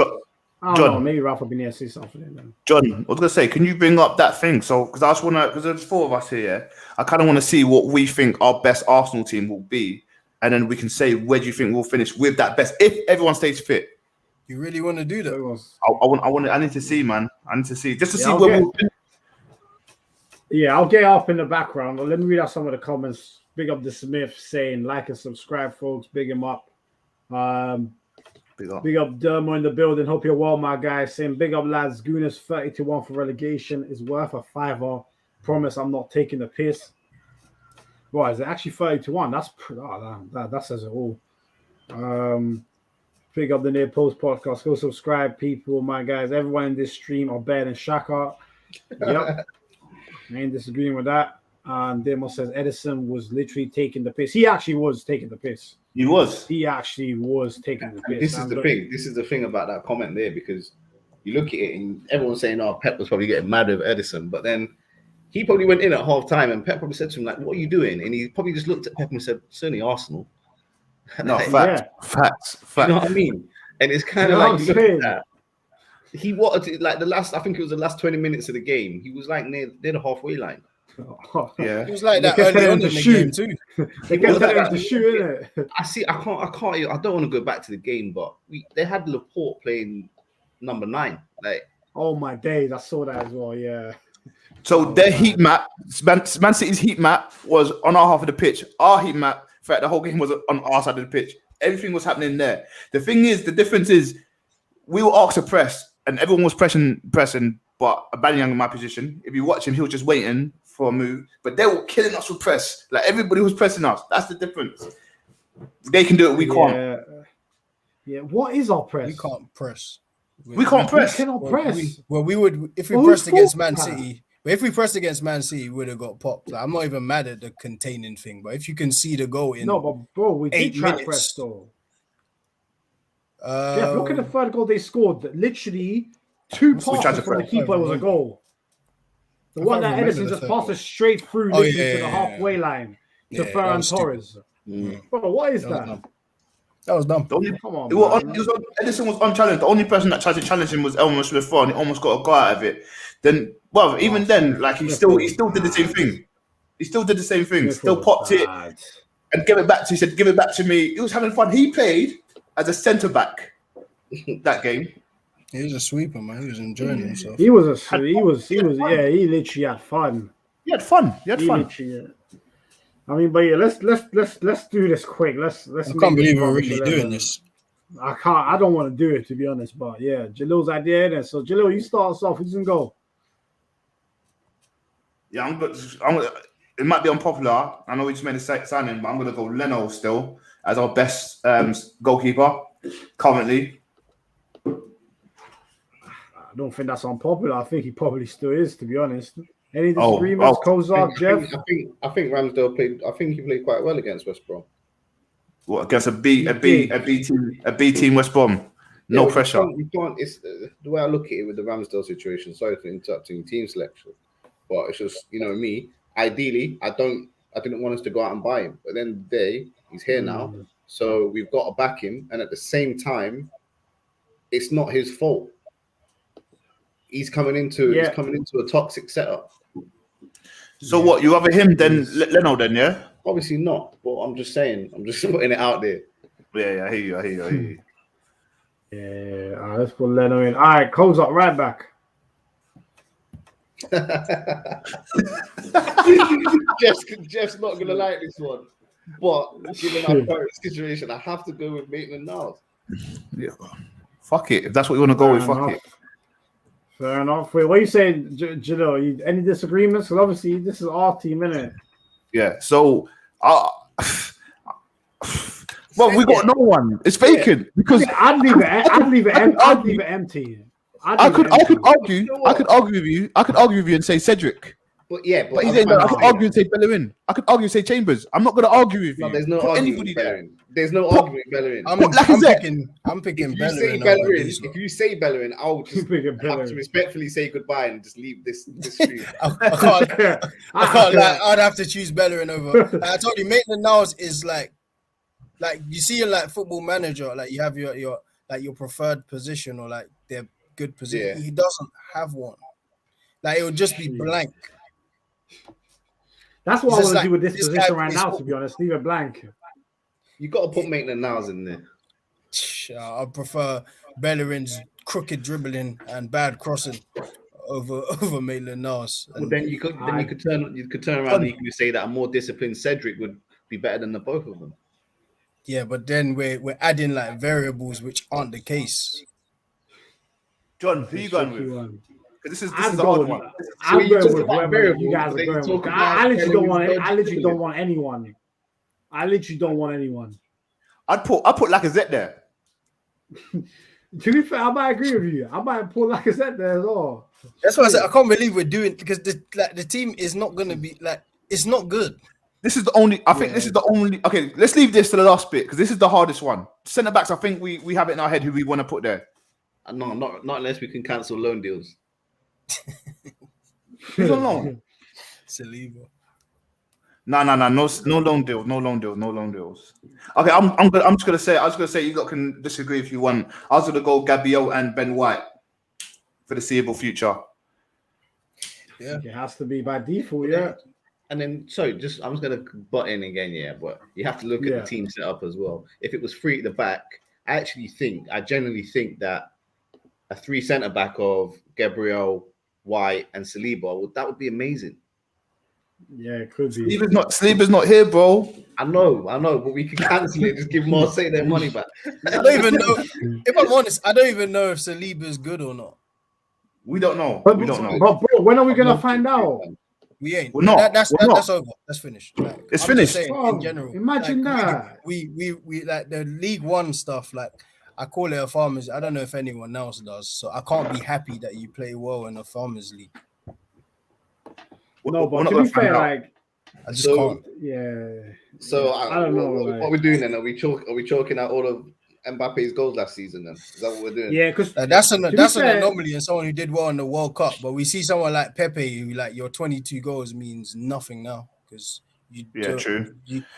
I don't know. Maybe Rafa Benitez say something. Then.
John, I was gonna say, can you bring up that thing? So, because I just wanna, because there's 4 of us here, yeah? I kind of want to see what we think our best Arsenal team will be, and then we can say where do you think we'll finish with that best if everyone stays fit.
You really want to do that?
I need to see, man. I need to see just to see where we'll finish.
Yeah, I'll get up in the background. Let me read out some of the comments. Big up the Smith saying like and subscribe, folks. Big him up. Big up Dermo in the building. Hope you're well, my guy. Saying big up, lads. Gunas 30-1 for relegation is worth a $5. Promise I'm not taking the piss. Boy, is it actually 30-1? That says it all. Big up the Near Post podcast. Go subscribe, people, my guys. Everyone in this stream are better than Xhaka. Yep. I ain't disagreeing with that. And Demo says Edison was literally taking the piss. He actually was taking the piss.
He
actually was taking the piss.
This is the thing about that comment there, because you look at it and everyone's saying, "Oh, Pep was probably getting mad with Edison," but then he probably went in at half time and Pep probably said to him, like, "What are you doing?" And he probably just looked at Pep and said, "Certainly Arsenal."
No, facts.
You know what I mean? And it's kind of like you look at that. He wanted to, like, I think it was the last 20 minutes of the game. He was like near the halfway line.
Yeah,
he was like that early on in the game too.
They kept telling him to shoot, innit?
I don't want to go back to the game, but they had Laporte playing number 9. Like,
oh my days, I saw that as well. Yeah.
So their heat map, Man City's heat map was on our half of the pitch. Our heat map, in fact, the whole game was on our side of the pitch. Everything was happening there. The thing is, the difference is, we were asked to press, and everyone was pressing, but Aubameyang in my position, if you watch him, he was just waiting for a move. But they were killing us with press. Like, everybody was pressing us. That's the difference. They can do it, we can't.
Yeah, what is our press?
We can't press.
We can't press.
We cannot press.
We would, if we pressed against Man City. But if we pressed against Man City, we would have got popped. Like, I'm not even mad at the containing thing, but if you can see the goal in
but bro, we did try press though. Jeff, look at the third goal they scored. Literally 2 passes from the keeper was a goal. The one that Edison just passed us straight through to the halfway line to Ferran Torres. Bro, what is that?
That was dumb.
Come on,
Edison was unchallenged. The only person that tried to challenge him was Elmer Smith, and he almost got a goal out of it. Then, well, even then, like, he still did the same thing. He still did the same thing. Still popped it and gave it back to. He said, "Give it back to me." He was having fun. He played as a centre back that game.
He was a sweeper, man. He was enjoying himself.
He literally had fun.
He had fun.
I mean, but yeah, let's do this quick. Let's.
I can't believe we're really doing this.
I don't want to do it, to be honest. But yeah, Jalil's idea there. So Jalil, you start us off. Who's gonna go?
Yeah, it might be unpopular. I know we just made a signing, but I'm going to go Leno still as our best goalkeeper currently.
I don't think that's unpopular. I think he probably still is, to be honest. Any disagreements, Kozak, Jeff?
I think Ramsdale played. I think he played quite well against West Brom.
What, against a B team West Brom? No pressure.
You can't. It's the way I look at it with the Ramsdale situation. Sorry for interrupting team selection, but it's just me. Ideally, I didn't want us to go out and buy him, but then the day he's here now, so we've got to back him. And at the same time, it's not his fault. He's coming into a toxic setup.
So what? You rather him than Leno? Then yeah.
Obviously not, but I'm just saying. I'm just putting it out there.
Yeah, I hear you.
Yeah, all right, let's put Leno in. All right, Kozak, right back.
Jeff's not gonna like this one, but given our current situation, I have to go with Maitland-Niles.
Yeah, fuck it. If that's what you want to go with, fuck it.
Fair enough. Wait, what are you saying, Jalil? Any disagreements? Because obviously this is our team, isn't it?
Yeah. So, well, we got no one. It's vacant because
I'd leave it empty.
I could argue with you. I could argue with you and say Cedric.
But yeah,
but he's I could argue and say Bellerin. I could argue and say Chambers. I'm not going to argue with you.
No, there's no argument. There's no argument. Bellerin.
I'm picking
Bellerin. If you say Bellerin, I'll just have to respectfully say goodbye and just leave this stream.
I can't. I'd have to choose Bellerin over. I told you, Maitland-Niles is like you see in like Football Manager, like you have your preferred position or like their good position. Yeah. He doesn't have one. Like it would just be blank.
That's what I want to do with this position right now, to be honest. Leave it blank.
You got to put Maitland-Niles in there.
I prefer Bellerin's crooked dribbling and bad crossing over Maitland-Niles.
Well, then you could turn around and you could say that a more disciplined Cedric would be better than the both of them.
Yeah, but then we're adding like variables which aren't the case.
John, who you going with? This is the
hard
one.
I'm going with whoever you guys are going with. I literally don't want it. I literally don't want anyone.
I'd put Lacazette there.
To be fair, I might agree with you. I might put Lacazette there as well.
That's why I said I can't believe we're doing because the team is not going to be like it's not good.
This is the only. I think this is the only. Okay, let's leave this to the last bit because this is the hardest one. Centre backs. I think we have it in our head who we want to put there.
No, not unless we can cancel loan deals.
Who's on loan?
Saliba.
No loan deals. Okay, I'm just gonna say you lot can disagree if you want. I was gonna go Gabriel and Ben White for the foreseeable future.
Yeah, it has to be by default. Yeah.
And then, I'm just going to butt in again, but you have to look at the team setup as well. If it was three at the back, I genuinely think that a three centre back of Gabriel, White, and Saliba, that would be amazing.
Yeah, it could be.
Saliba's not here, bro.
I know, but we can cancel it. Just give Marseille their money back.
I don't even know. If I'm honest, I don't even know if Saliba's good or not.
We don't know.
But bro, when are we going to find out?
We ain't.
We're not.
That's over. That's finished. Like,
it's finished.
In general,
imagine that.
We like the League One stuff. Like I call it a farmers. I don't know if anyone else does. So I can't be happy that you play well in a farmers league.
No, but to be fair, like
I just can't.
Yeah.
So
I don't know.
What are we doing then? Are we chalking out all of Mbappe's goals last season then? Is that what we're doing?
Yeah, because
that's an anomaly in someone who did well in the World Cup. But we see someone like Pepe who like your 22 goals means nothing now because you don't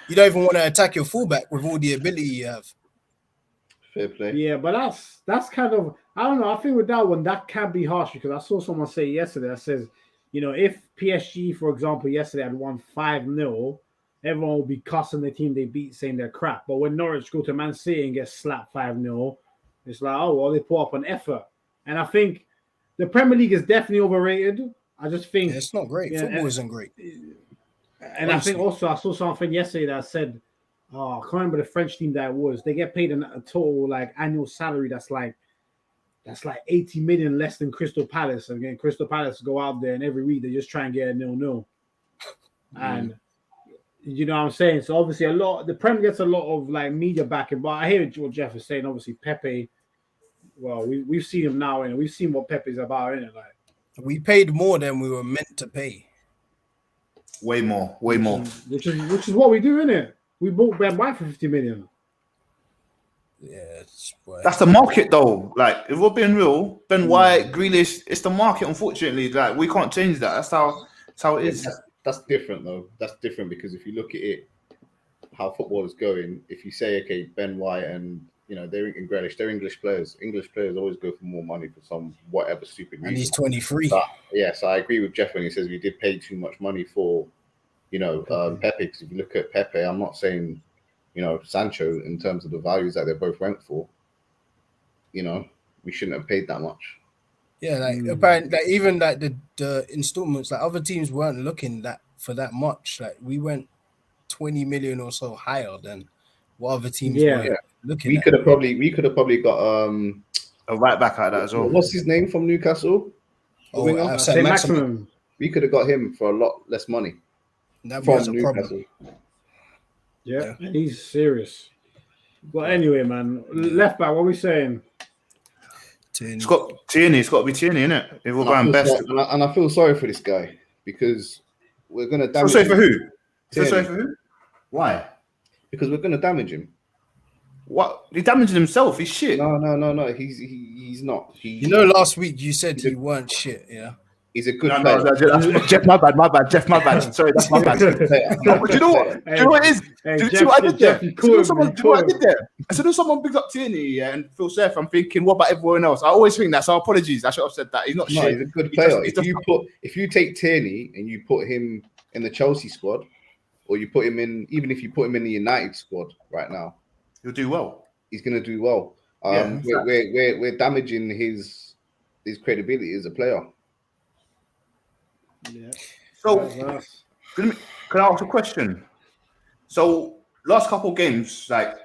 even want to attack your fullback with all the ability you have.
Fair play.
Yeah, but that's kind of I don't know. I think with that one that can be harsh because I saw someone say yesterday that says, if PSG, for example, yesterday had won 5-0. Everyone will be cussing the team they beat, saying they're crap. But when Norwich go to Man City and get slapped 5-0, it's like, oh, well, they put up an effort. And I think the Premier League is definitely overrated. I just think...
it's not great. Football isn't great.
And honestly. I think also, I saw something yesterday that said I can't remember the French team that it was. They get paid a total like annual salary that's like 80 million less than Crystal Palace. Again, Crystal Palace go out there and every week they just try and get a 0-0. And you know what I'm saying? So obviously the Prem gets a lot of like media backing, but I hear what Jeff is saying. Obviously Pepe, well, we've seen him now and we've seen what Pepe's about, innit? Like
we paid more than we were meant to pay.
Way more.
Which is what we do, innit? We bought Ben White for 50 million.
Yeah,
that's the market though. Like if we're being real, Ben White, Grealish, it's the market. Unfortunately, like we can't change that. That's how it is.
That's different though. That's different because if you look at it, how football is going. If you say okay, Ben White and they're in Grealish, they're English players. English players always go for more money for some whatever stupid reason.
And he's 23.
So, so I agree with Jeff when he says we did pay too much money for Pepe. Because if you look at Pepe, I'm not saying Sancho in terms of the values that they both went for. We shouldn't have paid that much.
Yeah, like apparently, like even like the installments, like other teams weren't looking for that much. Like we went 20 million or so higher than what other teams were looking. We could have
probably got
a right back out of that as well.
What's his name from Newcastle?
Maximum.
We could have got him for a lot less money.
That was a problem.
Yeah, and he's serious. But anyway, man, left back. What are we saying?
It's got Tierney. It's got to be Tierney, innit? If we're going best.
And I feel sorry for this guy because we're going to damage.
Sorry for who? Sorry for who? Why?
Because we're going to damage him.
What? He's damaging himself. He's shit.
No. He's not.
Last week you said you weren't shit. Yeah.
He's a good player.
No, Jeff, my bad. Jeff, my bad. Sorry, that's my bad. No, but do you know what? Do you know what it is? Do you know what I did there? Do you know what I did there? As soon as someone bigs up Tierney and Phil Surf, I'm thinking, what about everyone else? I always think that. So apologies. I should have said that. He's not shit.
He's a good player. If you take Tierney and you put him in the Chelsea squad, or you put him in, even if you put him in the United squad right now,
he'll do well.
He's going to do well. We're damaging his credibility as a player.
Yeah.
So, can I ask a question? So, last couple of games, like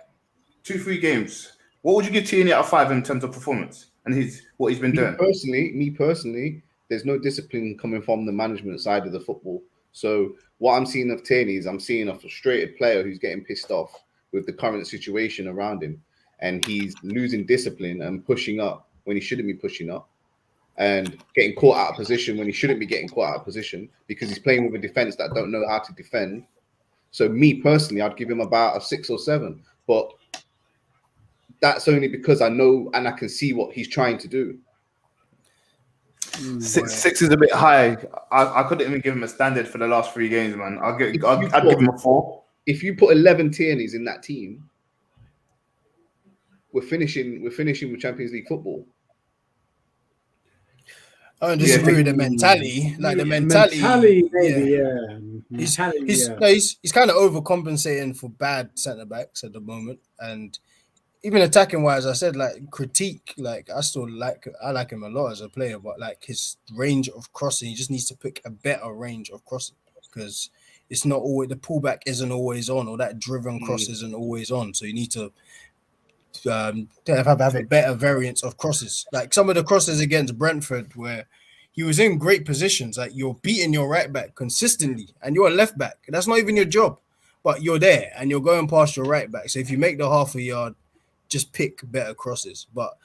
2-3 games, what would you give Tierney out of 5 in terms of performance and what he's been doing?
Me personally, there's no discipline coming from the management side of the football. So, what I'm seeing of Tierney is I'm seeing a frustrated player who's getting pissed off with the current situation around him, and he's losing discipline and pushing up when he shouldn't be pushing up, and getting caught out of position when he shouldn't be getting caught out of position because he's playing with a defense that don't know how to defend. So me personally, I'd give him about a 6 or 7, but that's only because I know and I can see what he's trying to do.
6 is a bit high. I couldn't even give him a standard for the last 3 games, man. I'd give him a 4.
If you put 11 Tierneys in that team, we're finishing with Champions League football.
I don't disagree with the mentality. Like the mentality,
maybe,
He's kind of overcompensating for bad centre backs at the moment, and even attacking wise, I said like critique. Like I like him a lot as a player, but like his range of crossing, he just needs to pick a better range of crossing because it's not always the pullback isn't always on, or that driven cross isn't always on. So you need to have a better variance of crosses. Like some of the crosses against Brentford where he was in great positions, like you're beating your right back consistently and you're a left back. That's not even your job, but you're there and you're going past your right back. So if you make the half a yard, just pick better crosses. But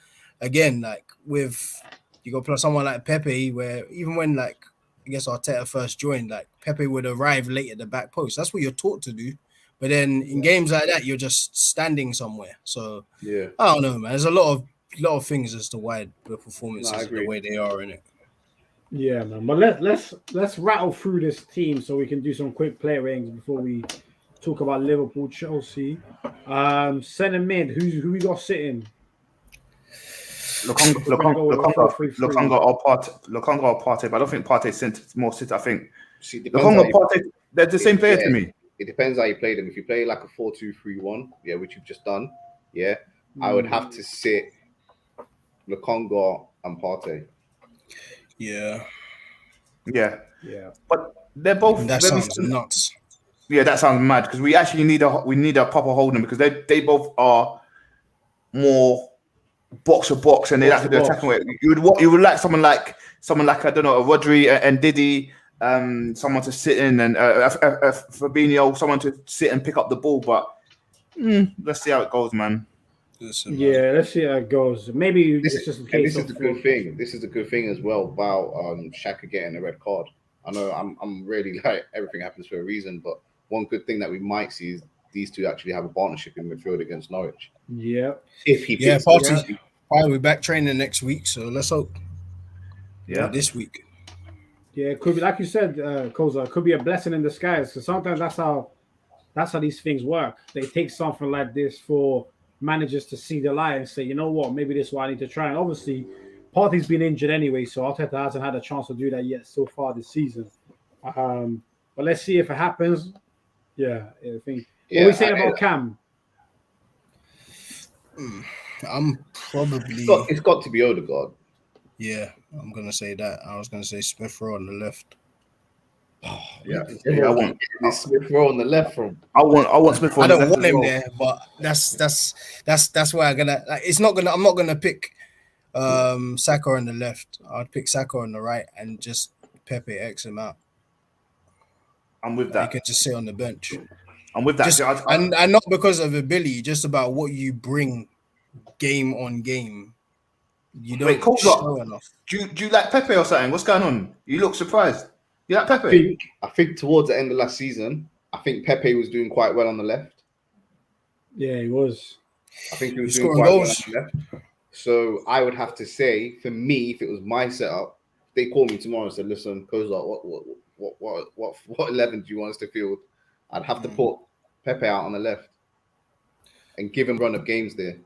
again, like with you got someone like Pepe, where even when like I guess Arteta first joined, like Pepe would arrive late at the back post. That's what you're taught to do. But then in games like that, you're just standing somewhere. So I don't know, man. There's a lot of things as to why the performances are the way they are in it.
Yeah, man. But let's rattle through this team so we can do some quick player ratings before we talk about Liverpool, Chelsea. Centre mid, who we got sitting?
Lokonga or Partey, but I don't think Partey's more sit. I think Lokonga, Partey, they're the same player to me.
It depends how you play them. If you play like a 4-2-3-1, which you've just done, I would have to sit Lokonga and Partey.
Yeah. But they're both
that sounds nuts.
Yeah, that sounds mad because we actually need a proper holding because they both are more box to box and they like to do attacking way. You would like someone like I don't know, a Rodri and Didi, someone to sit in and Fabinho, someone to sit and pick up the ball. But let's see how it goes, man.
Listen,
Yeah, let's see how it goes. Maybe it's just a case
this is the good thing. This is the good thing as well about Xhaka getting a red card. I know I'm really like everything happens for a reason, but one good thing that we might see is these two actually have a partnership in midfield against Norwich.
Yeah.
If he picks
Partey will be back training next week, so let's hope.
Yeah,
this week.
Yeah, it could be like you said, Koza. It could be a blessing in disguise because sometimes that's how these things work. They take something like this for managers to see the light and say, you know what, maybe this is what I need to try. And obviously, Partey's been injured anyway, so Arteta hasn't had a chance to do that yet so far this season. But let's see if it happens. Yeah, I think. What are we saying about Cam?
I'm probably.
It's got to be Odegaard.
Yeah, I'm gonna say that. I was gonna say Smith Rowe on the left.
Yeah,
I want Smith Rowe on the left from.
I want Smith Rowe.
I don't want him there, but that's why I'm gonna. Like, I'm not gonna pick Saka on the left. I'd pick Saka on the right and just Pepe X him out.
I'm with that.
You can just sit on the bench.
I'm with that.
And not because of ability, just about what you bring game on game. You don't show enough.
Do you like Pepe or something? What's going on? You look surprised. You like Pepe?
I think towards the end of last season, I think Pepe was doing quite well on the left.
Yeah, he was.
I think he was doing quite well on the left. So I would have to say, for me, if it was my setup, they called me tomorrow and said, "Listen, Koza, what 11 do you want us to field?" I'd have to put Pepe out on the left and give him a run of games there.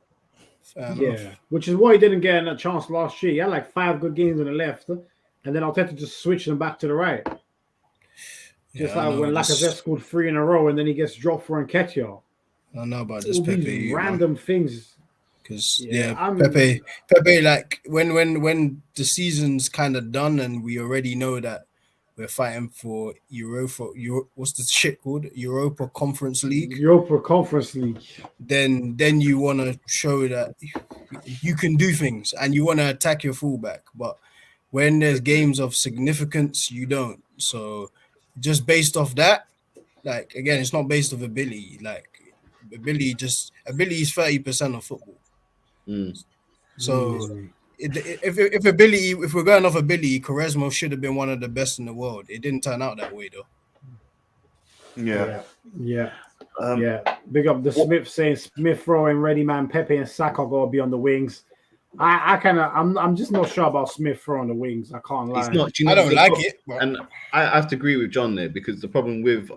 Which is why he didn't get a chance last year. He had like 5 good games on the left, and then Arteta just switched him back to the right. Just like when Lacazette scored 3 in a row, and then he gets dropped for Nketiah.
I know about this Pepe.
Random things.
Because Pepe, like when the season's kind of done and we already know that we're fighting for what's the shit called? Europa Conference League. Then you want to show that you can do things and you want to attack your fullback. But when there's games of significance, you don't. So just based off that, like again, it's not based off ability. Like ability is 30% of football. So if we're going off ability, Quaresma should have been one of the best in the world. It didn't turn out that way though.
Yeah. Big up the Smith saying Smith Rowe and Ready Man, Pepe and Saka gotta be on the wings. I'm just not sure about Smith Rowe on the wings. I can't lie.
I don't like it. And I have to agree with John there because the problem with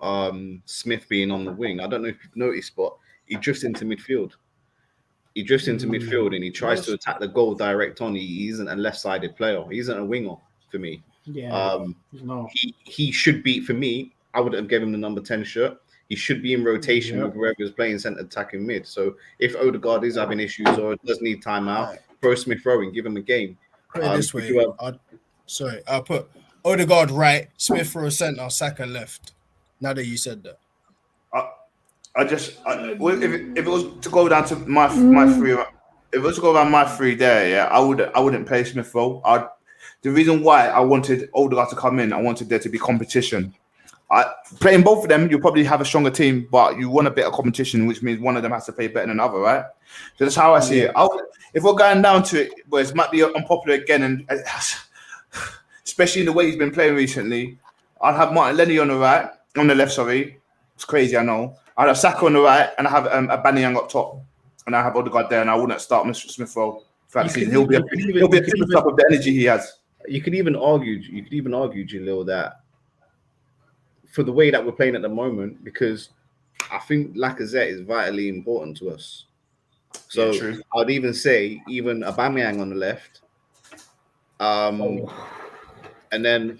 Smith being on the wing, I don't know if you've noticed, but he drifts into midfield. He drifts into midfield and he tries to attack the goal direct on. He isn't a left-sided player. He isn't a winger for me. He should be, for me, I would have given him the number 10 shirt. He should be in rotation with whoever is playing centre attacking mid. So if Odegaard is having issues or does need time out, throw Smith Rowe and give him a game.
Put it this way. I'll put Odegaard right, Smith Rowe centre, Saka left. Now that you said that.
If it was to go down to my three, if it was to go around my three there, I wouldn't play Smith Rowe. The reason why I wanted Odegaard to come in, I wanted there to be competition. Playing both of them, you'll probably have a stronger team, but you want a bit of competition, which means one of them has to play better than the other, right? So that's how I see it. If we're going down to it, boys, it might be unpopular again, and especially in the way he's been playing recently, I'd have Martinelli on the left. It's crazy, I know. I'd have Saka on the right, and I have Aubameyang up top, and I have Odegaard there, and I wouldn't start Smith Rowe throughout the season. He'll be a flip up of the energy he has.
You could even argue, Jalil, that for the way that we're playing at the moment, because I think Lacazette is vitally important to us. So I'd even say Aubameyang on the left. And then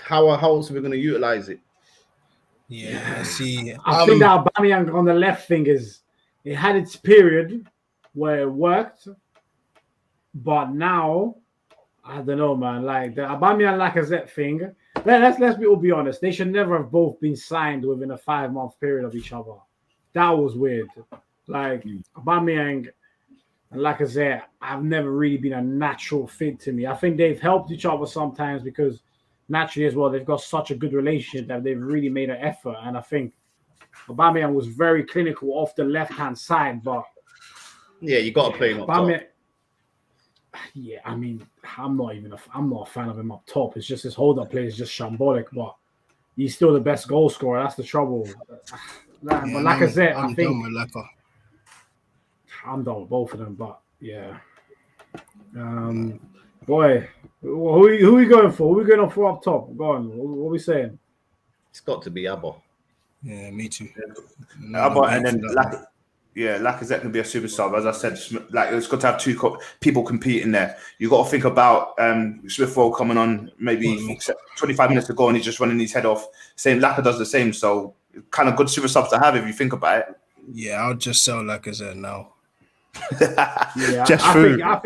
how else are we going to utilize it?
Yeah, I see.
I think that Aubameyang on the left thing it had its period where it worked, but now I don't know, man. Like the Aubameyang Lacazette thing, let's be all be honest. They should never have both been signed within a 5-month period of each other. That was weird. Like Aubameyang and Lacazette have never really been a natural fit to me. I think they've helped each other sometimes because naturally as well they've got such a good relationship that they've really made an effort. And I think Aubameyang was very clinical off the left-hand side, but
Yeah, you got to play him up top.
Yeah, I mean, I'm not a fan of him up top. It's just his hold-up play is just shambolic, but he's still the best goal scorer. That's the trouble. But Lacazette, I think I'm done with both of them. But yeah, boy, who are we going for? Who are we going for up top? Go on. What are we saying?
It's got to be Abba.
Yeah, me too.
Abba, and then Lacazette can be a superstar. But as I said, like it's got to have two people competing there. You got to think about Smith Rowe coming on maybe 25 minutes ago and he's just running his head off. Same Lacazette does the same. So kind of good super subs to have if you think about it.
Yeah, I'll just sell Lacazette now.
Yeah,
just
I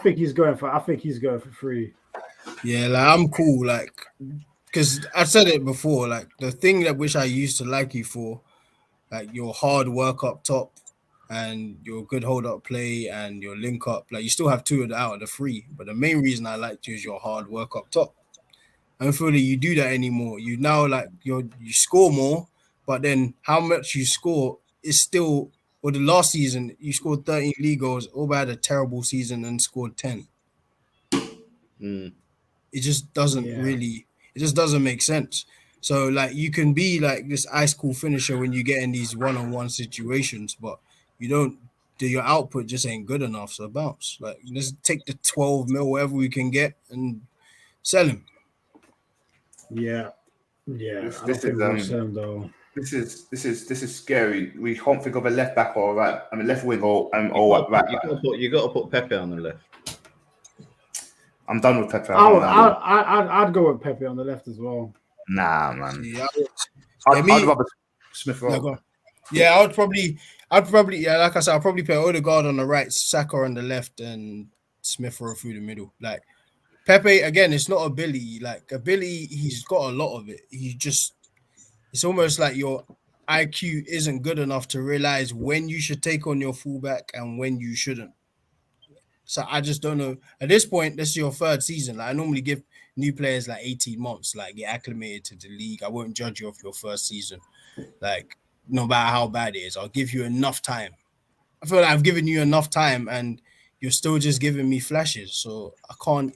think he's going for free.
Yeah, like I'm cool, like because I said it before. Like the thing that which I used to like you for, like your hard work up top and your good hold up play and your link up. Like you still have two out of the three, but the main reason I liked you is your hard work up top. I don't feel that you do that anymore. You now like you score more, but then how much you score is still. Well, the last season you scored 13 league goals. Alba had a terrible season and scored 10. It just doesn't really. It just doesn't make sense. So like you can be like this ice cool finisher when you get in these one-on-one situations, but you don't. Your output just ain't good enough. So bounce. Like let's take the 12 mil whatever we can get and sell him.
Yeah.
This is scary. We can't think of a left back or right. I mean, left wing or right back.
You got to put Pepe on the left.
I'm done with Pepe.
I'd go with Pepe on the left as well.
Nah, man.
Yeah,
I'd rather Smith Rowe.
Yeah, I'd probably. Like I said, I'd probably put Odegaard on the right, Saka on the left, and Smith Rowe through the middle. Like Pepe again, it's not ability. Like ability, he's got a lot of it. It's almost like your IQ isn't good enough to realize when you should take on your fullback and when you shouldn't. So I just don't know. At this point, this is your third season. Like I normally give new players like 18 months, like get acclimated to the league. I won't judge you off your first season. Like no matter how bad it is, I'll give you enough time. I feel like I've given you enough time and you're still just giving me flashes. So I can't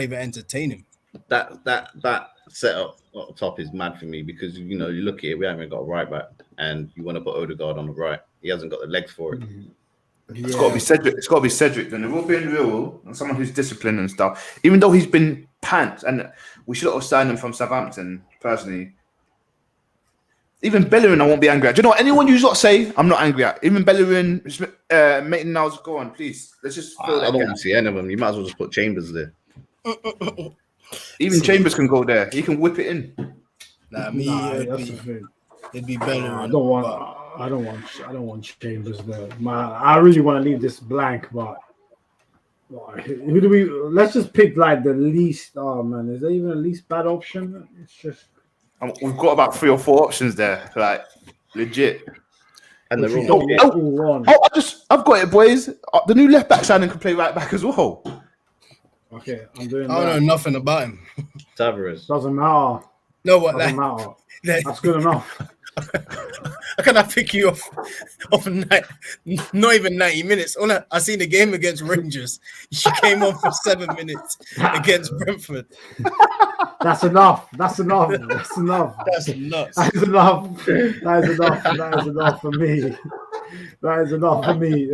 even entertain him.
That setup up top is mad for me because you look at it, we haven't got a right back, and you want to put Odegaard on the right. He hasn't got the legs for it.
It's got to be Cedric. It's got to be Cedric. Then it will be in real and someone who's disciplined and stuff. Even though he's been pants, and we should have signed him from Southampton. Personally, even Bellerin, I won't be angry at. Do you know what? Anyone you've got to say, I'm not angry at. Even Bellerin, Maitland-Niles, go on, please. Let's just.
I don't want to see any of them. You might as well just put Chambers there.
Even Chambers can go there. He can whip it in.
It'd be better.
I don't want Chambers there. I really want to leave this blank, but who do we? Let's just pick like the least. Oh man, is there even a least bad option? It's just
we've got about 3 or 4 options there, like legit.
And they're
all. I've got it, boys. The new left back signing can play right back as well.
Okay, I'm doing.
I don't know nothing about him.
Tavares
doesn't matter.
No, what?
Doesn't matter. That's good enough.
How can I pick you off not even 90 minutes? I seen the game against Rangers. You came on for 7 minutes against Brentford.
That's enough. That's enough. That's enough.
That's nuts.
That is enough. That is enough. That is enough for me. That is enough for me.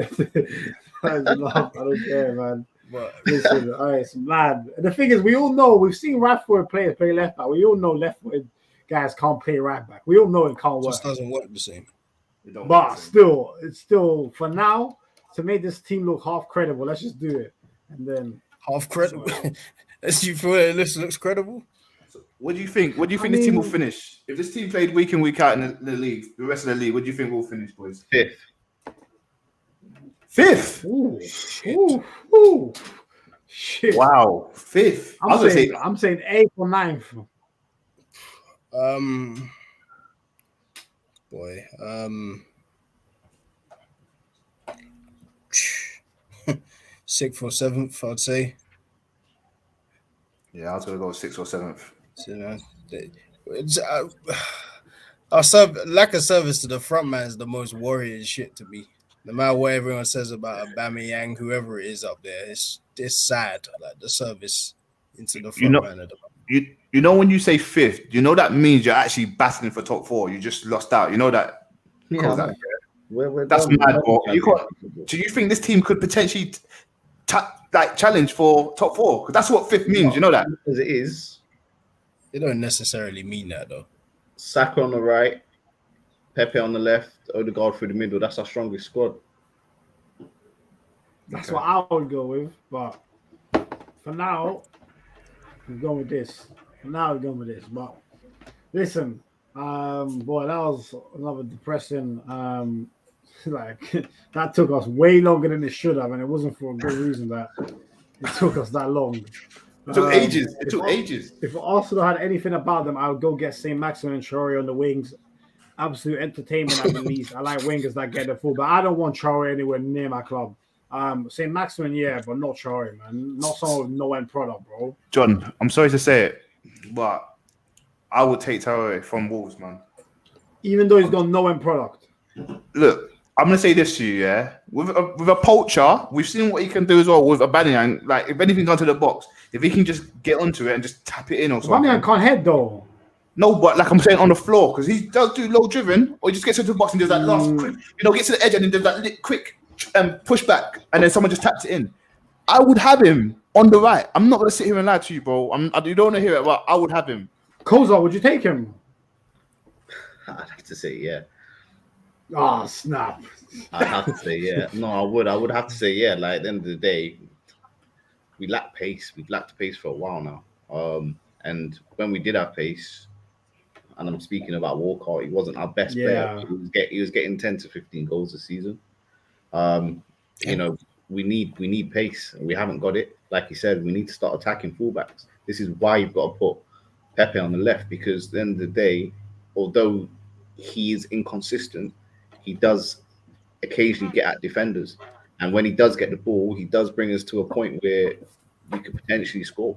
That is enough. I don't care, man. But listen, all right, it's mad. And the thing is, we all know we've seen right-footed players play left back. We all know left-footed guys can't play right back. We all know it can't work.
It just doesn't work the same.
But still, it's still for now to make this team look half credible. Let's just do it, and then
half credible. As you feel it looks credible.
So what do you think? What do you think the team will finish? If this team played week in, week out in the league, the rest of the league, what do you think we'll finish, boys?
5th.
5th.
Ooh. Shit.
Wow, fifth.
I'm saying 8th or 9th.
Boy. 6th or 7th, I'd say.
Yeah, I was gonna go 6th or 7th.
So, our lack of service to the front man is the most worrying shit to me. No matter what everyone says about Aubameyang, whoever it is up there, it's sad. Like the service into the front man at the moment.
You know when you say 5th, you know that means you're actually battling for top 4. You just lost out. You know that.
Yeah,
that's mad, bro. Do you think this team could potentially challenge for top 4? Because that's what 5th means. You know that.
As it is.
It don't necessarily mean that though.
Saka on the right, Pepe on the left, Odegaard through the middle. That's our strongest squad.
That's what I would go with. But for now, we're going with this. But listen, boy, that was another depressing. That took us way longer than it should have, and it wasn't for a good reason that it took us that long.
It took ages. Ages.
If Arsenal had anything about them, I would go get St. Maximin and Traore on the wings. Absolute entertainment at the least. I like wingers that get the full, but I don't want Traore anywhere near my club. St. Maximin, yeah, but not Traore, man. Not someone with no end product, bro.
John, I'm sorry to say it, but I would take Traore from Wolves, man.
Even though he's got no end product.
Look, I'm gonna say this to you, yeah. With a poacher, we've seen what he can do as well with Aubameyang. Like, if anything comes to the box, if he can just get onto it and just tap it in or something.
Aubameyang can't head though.
No, but like I'm saying, on the floor, because he does do low driven, or he just gets into the box and does that last quick, gets to the edge and then does that quick push back, and then someone just taps it in. I would have him on the right. I'm not gonna sit here and lie to you, bro. You don't want to hear it, but I would have him.
Koza, would you take him?
I'd have to say yeah.
Oh, snap.
I'd have to say yeah. No, I would. I would have to say yeah. Like at the end of the day, we lack pace. We've lacked pace for a while now. And when we did have pace, and I'm speaking about Walcott, he wasn't our best player. He was getting 10 to 15 goals a season. You know, we need pace, and we haven't got it. Like you said, we need to start attacking fullbacks. This is why you've got to put Pepe on the left, because at the end of the day, although he is inconsistent, he does occasionally get at defenders, and when he does get the ball, he does bring us to a point where we could potentially score.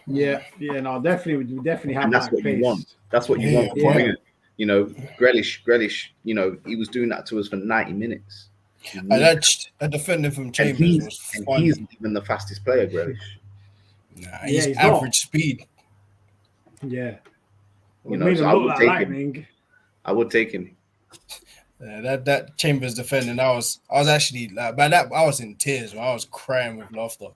Yeah, no, definitely, we definitely have.
And that's what you want. That's what you want. Yeah. You know, Grealish. You know, he was doing that to us for 90 minutes.
And that defender from Chambers was fun.
He's even the fastest player, Grealish.
Nah, he's average speed.
Yeah.
You know, so I would take him. I would take him.
Yeah, that Chambers defending, I was actually like, by that I was in tears, man. I was crying with laughter.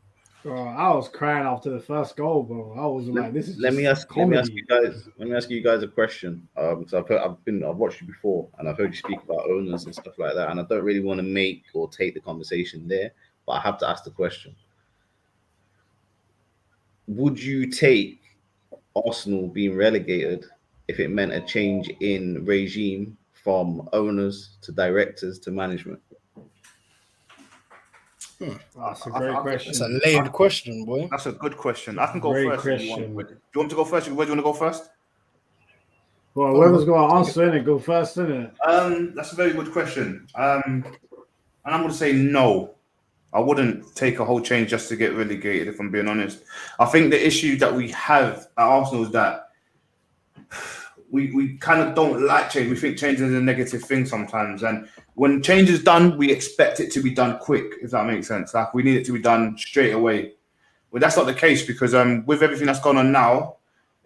Bro, I was crying after the first goal, bro. I was like, "This is."
Let me ask you guys a question. So I've watched you before, and I've heard you speak about owners and stuff like that, and I don't really want to make or take the conversation there, but I have to ask the question: would you take Arsenal being relegated if it meant a change in regime from owners to directors to management?
That's a great question.
That's a layered question, boy.
That's a good question. I can go first. Do you want to go first? Where do you want to go first?
Well, whoever's going to answer it, go first, innit?
That's a very good question. And I'm going to say no. I wouldn't take a whole change just to get relegated, if I'm being honest. I think the issue that we have at Arsenal is that we kind of don't like change. We think change is a negative thing sometimes. And when change is done, we expect it to be done quick, if that makes sense. Like, we need it to be done straight away. Well, that's not the case, because with everything that's gone on now,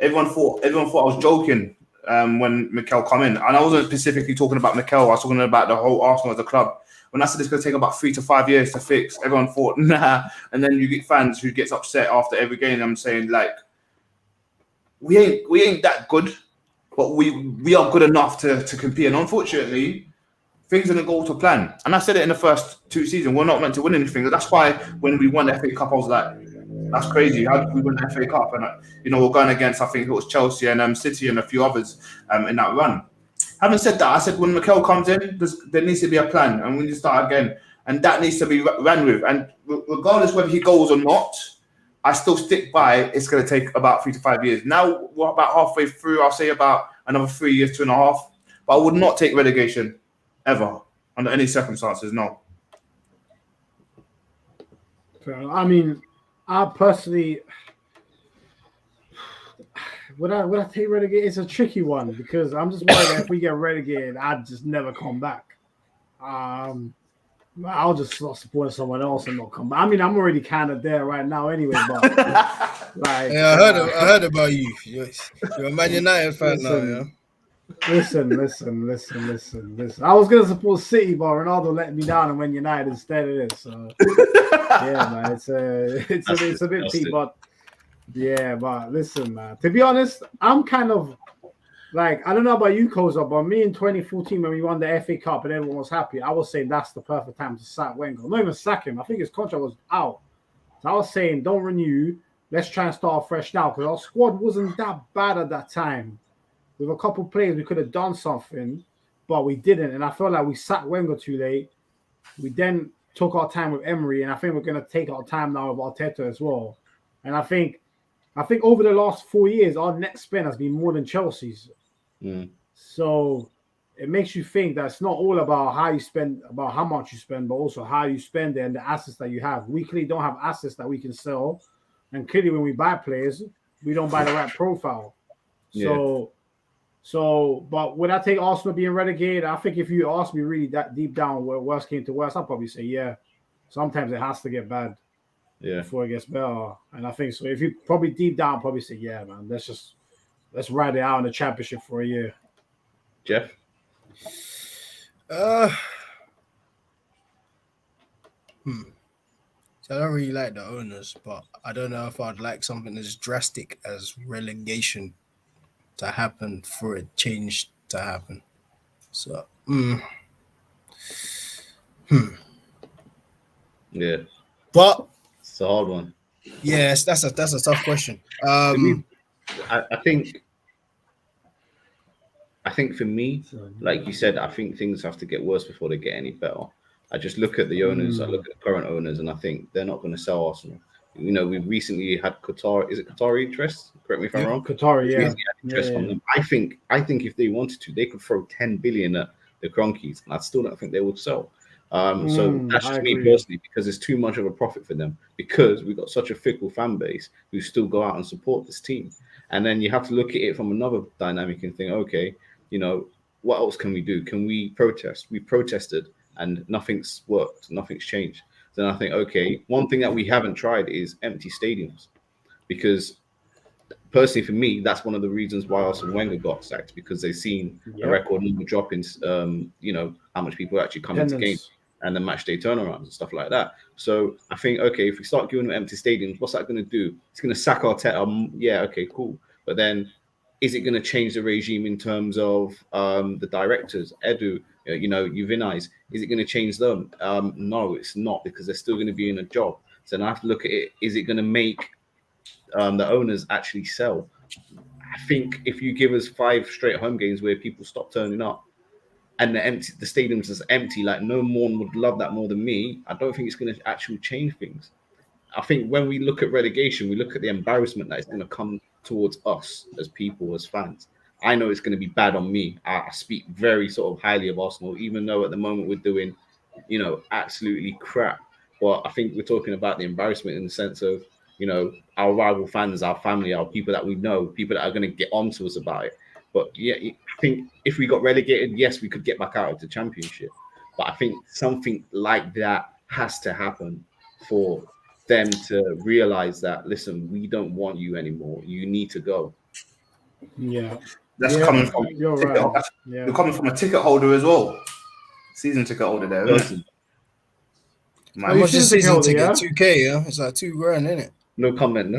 everyone thought I was joking when Mikel come in. And I wasn't specifically talking about Mikel. I was talking about the whole Arsenal as a club. When I said it's going to take about 3 to 5 years to fix, everyone thought, nah. And then you get fans who gets upset after every game. I'm saying, like, we ain't that good, but we are good enough to compete. And unfortunately, things didn't go to plan. And I said it in the first 2 seasons, we're not meant to win anything. That's why when we won the FA Cup, I was like, that's crazy. How did we win the FA Cup? And, we're going against, I think it was Chelsea and City and a few others in that run. Having said that, I said when Mikel comes in, there needs to be a plan, and we need to start again. and that needs to be ran with. And regardless whether he goes or not, I still stick by it's going to take about 3 to 5 years. Now we're about halfway through. I'll say about another 3 years, 2.5. But I would not take relegation ever under any circumstances. No.
I mean, I personally would I take relegation? It's a tricky one because I'm just worried that if we get relegated, I'd just never come back. I'll just start supporting someone else and not come back. I mean, I'm already kind of there right now anyway, but like,
yeah, I heard about you. You're a Man United fan now, yeah.
Listen. I was gonna support City, but Ronaldo let me down and went United instead of this. So yeah, man, it's a bit deep, but yeah, but listen, man. To be honest, I'm kind of like, I don't know about you, Koza, but me in 2014 when we won the FA Cup and everyone was happy, I was saying that's the perfect time to sack Wenger. Not even sack him. I think his contract was out. So I was saying, don't renew. Let's try and start fresh now because our squad wasn't that bad at that time. With a couple of players, we could have done something, but we didn't. And I felt like we sacked Wenger too late. We then took our time with Emery, and I think we're going to take our time now with Arteta as well. And I think over the last 4 years, our net spend has been more than Chelsea's. So it makes you think that it's not all about how you spend, about how much you spend, but also how you spend it and the assets that you have. We clearly don't have assets that we can sell. And clearly when we buy players, we don't buy the right profile. So, but would I take Arsenal being relegated? I think if you ask me really that deep down where worst came to worst, I'll probably say, yeah. Sometimes it has to get bad before it gets better. And I think so. If you probably deep down, probably say, yeah, man, let's ride it out in the championship for a year.
Jeff?
So I don't really like the owners, but I don't know if I'd like something as drastic as relegation to happen for a change to happen. So,
Yeah.
But
it's a hard one.
Yes, that's a tough question.
I think for me, like you said, I think things have to get worse before they get any better. I just look at the owners, I look at the current owners, and I think they're not going to sell Arsenal. You know, we recently had Qatar. Is it Qatari interest? Correct me if I'm wrong.
Qatari, yeah.
Interest from them. I think if they wanted to, they could throw 10 billion at the Cronkies, and I still don't think they would sell. So that's just me personally, because it's too much of a profit for them, because we've got such a fickle fan base who still go out and support this team. And then you have to look at it from another dynamic and think, okay, you know, what else can we do? Can we protest? We protested and nothing's worked, nothing's changed. Then I think, okay, one thing that we haven't tried is empty stadiums, because personally for me, that's one of the reasons why Arsene Wenger got sacked, because they've seen a record number drop in, you know, how much people actually come into games and the match day turnarounds and stuff like that. So I think, okay, if we start giving them empty stadiums, what's that going to do? It's going to sack Arteta. Yeah, okay, cool. But then is it going to change the regime in terms of the directors, Edu, you know, Juvenais? Is it going to change them? No, it's not, because they're still going to be in a job. So then I have to look at it. Is it going to make the owners actually sell? I think if you give us 5 straight home games where people stop turning up and the stadiums is empty, like no one would love that more than me, I don't think it's going to actually change things. I think when we look at relegation, we look at the embarrassment that is going to come towards us as people, as fans. I know it's going to be bad on me. I speak very sort of highly of Arsenal, even though at the moment we're doing, you know, absolutely crap. But I think we're talking about the embarrassment in the sense of, you know, our rival fans, our family, our people that we know, people that are going to get on to us about it. But yeah, I think if we got relegated, yes, we could get back out of the championship. But I think something like that has to happen for them to realize that, listen, we don't want you anymore. You need to go.
Yeah.
That's coming from
you're right.
You're coming from a ticket holder as well. Season ticket holder there.
How much is season ticket? Yeah? 2K, yeah? It's like $2,000, isn't it?
No comment.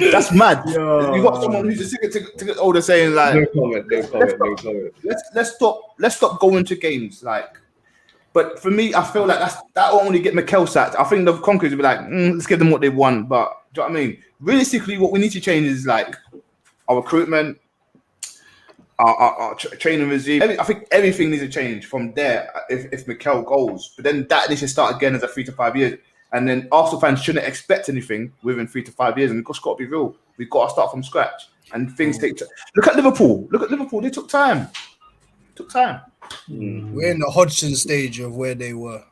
That's mad. You got someone who's a ticket holder saying like,
no comment.
Let's stop going to games. Like, but for me, I feel like that will only get Mikel sacked. I think the Conquerors will be like, let's give them what they want. But do you know what I mean? Realistically, what we need to change is like our recruitment. our training regime. I think everything needs to change from there if Mikel goes. But then that needs to start again as a 3 to 5 years. And then Arsenal fans shouldn't expect anything within 3 to 5 years. And it's got to be real. We've got to start from scratch. And things take time. Look at Liverpool. They took time.
We're in the Hodgson stage of where they were.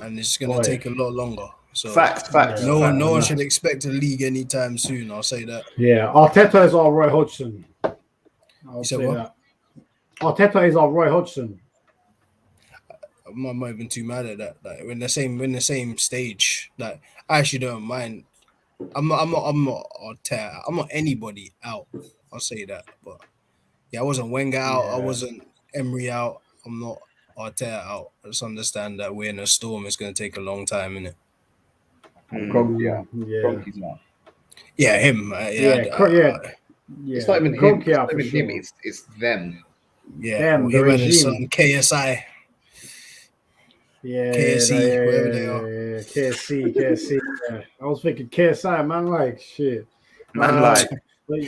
And it's going to take a lot longer. So
Facts.
No one should expect a league anytime soon. I'll say that.
Yeah, Arteta is our Roy Hodgson.
You said what?
Arteta is our Roy Hodgson.
I'm not even too mad at that. Like we're in the same stage. Like I actually don't mind. I'm not Arteta. I'm not anybody out. I'll say that. But yeah, I wasn't Wenger out. I wasn't Emery out. I'm not Arteta out. I just understand that we're in a storm. It's going to take a long time, innit? Yeah, him.
It's not even him. It's them.
Yeah,
them,
him and his son KSI.
Yeah,
KSC, wherever they are.
Yeah, KSC. Yeah. I was thinking KSI, man. Like shit. But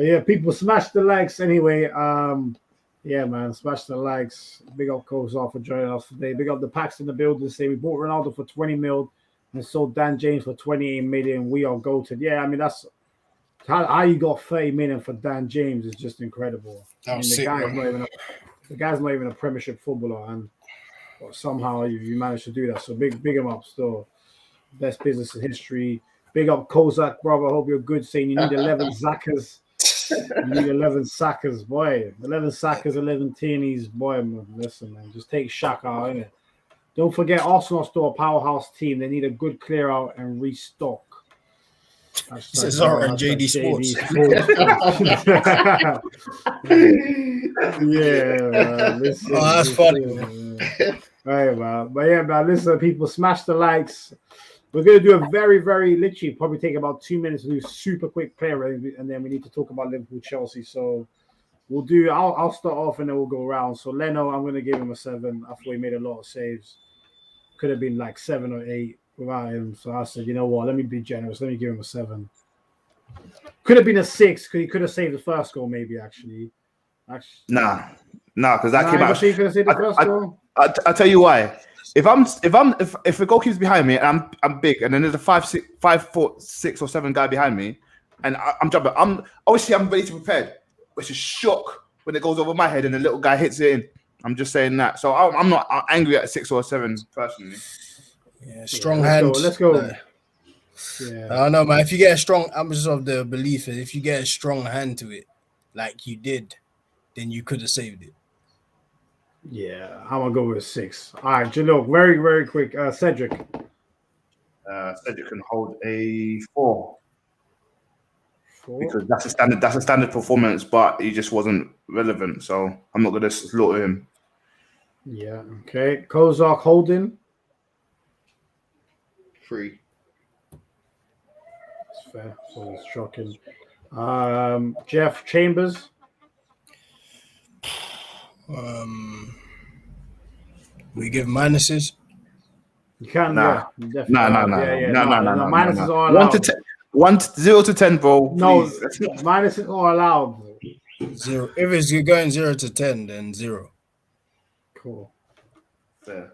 yeah, people smash the likes anyway. Yeah, man, smash the likes. Big up Kozar for joining us today. Big up the packs in the building. Say we bought Ronaldo for 20 mil and sold Dan James for 28 million. We are goated. Yeah, I mean that's how you got 30 million for Dan James is just incredible. I mean, the guy's not even a Premiership footballer, and somehow you managed to do that. So big him up still. Best business in history. Big up Kozak, brother. I hope you're good. Saying you need 11 Zakas. You need 11 Sakas, boy. 11 Sakas, 11 Tierney's, boy. Man. Listen, man. Just take Xhaka out, innit? Don't forget, Arsenal are still a powerhouse team. They need a good clear out and restock.
This is Zara and JD Sports.
Yeah, listen.
Oh, that's funny.
Right, man. But yeah, man, listen, people, smash the likes. We're going to do a very, very, literally, probably take about 2 minutes to do super quick player rating, and then we need to talk about Liverpool, Chelsea. So we'll do, I'll start off and then we'll go around. So Leno, I'm going to give him a 7. I thought he made a lot of saves. Could have been like 7 or 8 without him. So I said, you know what, let me be generous. Let me give him a 7. Could have been a 6 because he could have saved the first goal, maybe, actually.
Nah, because that came out.
You could have saved the first goal?
I'll tell you why. If the goalkeeper's behind me and I'm big, and then there's a 5 foot 6 or 7 guy behind me, and I'm jumping, I'm ready to prepare. It's a shock when it goes over my head and the little guy hits it in. I'm just saying that. So I'm not angry at a 6 or a 7 personally.
Yeah, strong hand.
Let's go.
Yeah. I don't know, man. If you get a strong, I'm just of the belief that if you get a strong hand to it, like you did, then you could have saved it.
Yeah, I'm gonna go with a 6. All right, Jalil, very, very quick. Cedric.
Cedric can hold a 4.
4?
Because that's a standard performance, but he just wasn't relevant. So I'm not gonna slaughter him.
Yeah. Okay. Kozak holding.
3.
That's fair. So it's shocking. Jeff Chambers.
We give minuses.
You can,
Nah.
Yeah,
No.
Minuses are allowed.
0 to 10, bro.
No,
please.
minuses are allowed.
0. If you're going 0 to 10, then 0.
Cool.
Fair.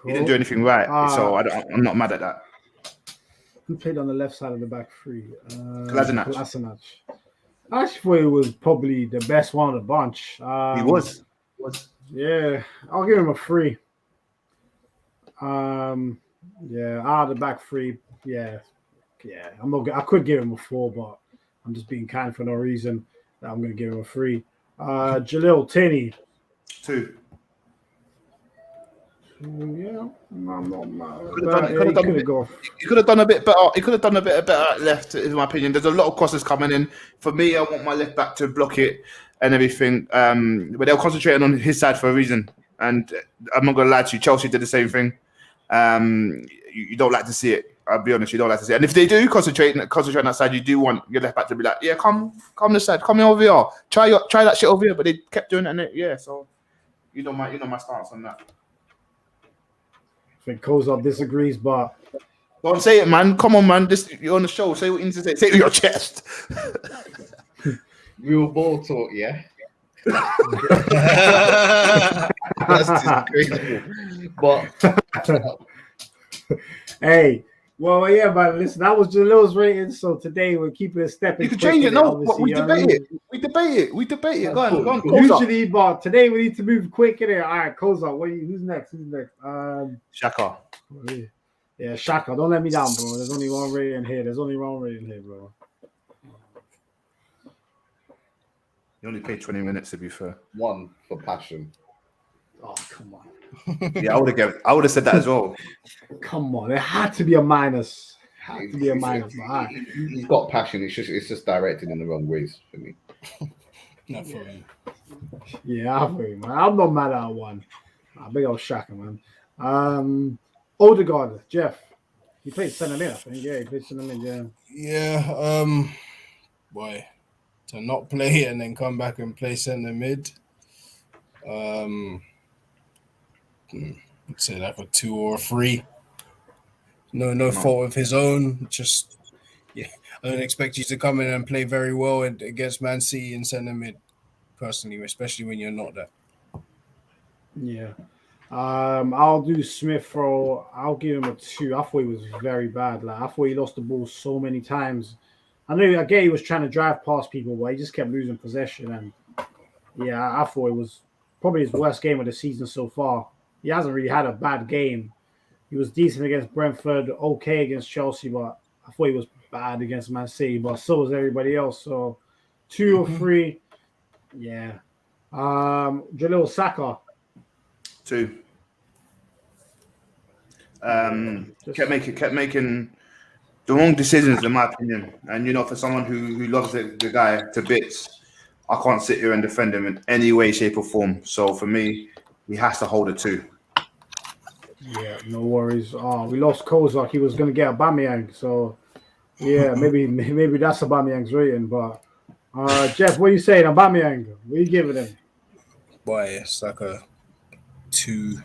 He didn't do anything right, so I'm not mad at that.
Who played on the left side of the back 3?
Kolasinac.
I actually thought he was probably the best one of the bunch.
He was.
Yeah, I'll give him a 3. Yeah, out of the back 3. Yeah. I'm not. I could give him a 4, but I'm just being kind for no reason. I'm going to give him a 3. Jalil Tierney.
2.
Yeah, I'm not mad.
He could have done a bit better. He could have done a bit better at left, in my opinion. There's a lot of crosses coming in. For me, I want my left back to block it and everything. But they were concentrating on his side for a reason. And I'm not going to lie to you, Chelsea did the same thing. You don't like to see it. I'll be honest, you don't like to see it. And if they do concentrate on that side, you do want your left back to be like, yeah, come this side, come over here. Try that shit over here. But they kept doing it, so you know my stance on that.
I think Kozak disagrees, but
don't say it, man. Come on, man. You're on the show. Say what you need to say. Say it with your chest.
Real ball talk, yeah. That's disgraceful. But
Hey, well, yeah, but listen, that was Jalil's rating. So today we're keeping it stepping.
You can change it. No, but we
you know
debate
what I
it. We debate it. We debate it. Go on, go on.
mean? Usually, but today we need to move quick in there. All right, Koza, who's next? Who's next?
Shaka.
Yeah, Shaka. Don't let me down, bro. There's only one rating here. Bro.
You only paid 20 minutes to be fair.
one for passion.
Oh, come on.
Yeah, I would have said that as well.
Come on. It had to be a minus. All right.
He's got passion. It's just directed in the wrong ways for me.
Not for me.
Yeah, I feel you, man. I'm not mad at one. Big old Shaka, man. Odegaard, Jeff. He played centre mid, I think. Yeah, he played centre mid, yeah.
Yeah, boy, to not play and then come back and play centre mid. I'd say like a 2 or a 3. No fault of his own. Just I don't expect you to come in and play very well against Man City in centre mid, personally, especially when you're not that.
Yeah. I'll do Smith Rowe. I'll give him a 2. I thought he was very bad. Like I thought he lost the ball so many times. I get he was trying to drive past people, but he just kept losing possession. And yeah, I thought it was probably his worst game of the season so far. He hasn't really had a bad game. He was decent against Brentford, okay against Chelsea, but I thought he was bad against Man City, but so was everybody else. So 2 or 3. Yeah. Jalil Saka.
2. Kept making the wrong decisions, in my opinion. And for someone who loves the guy to bits, I can't sit here and defend him in any way, shape, or form. So for me, he has to hold a 2.
Yeah, no worries. We lost Kozak. He was going to get Aubameyang. So, yeah, maybe that's Aubameyang's rating. But, Jeff, what are you saying? Aubameyang, what are you giving him?
Boy, it's like a 2.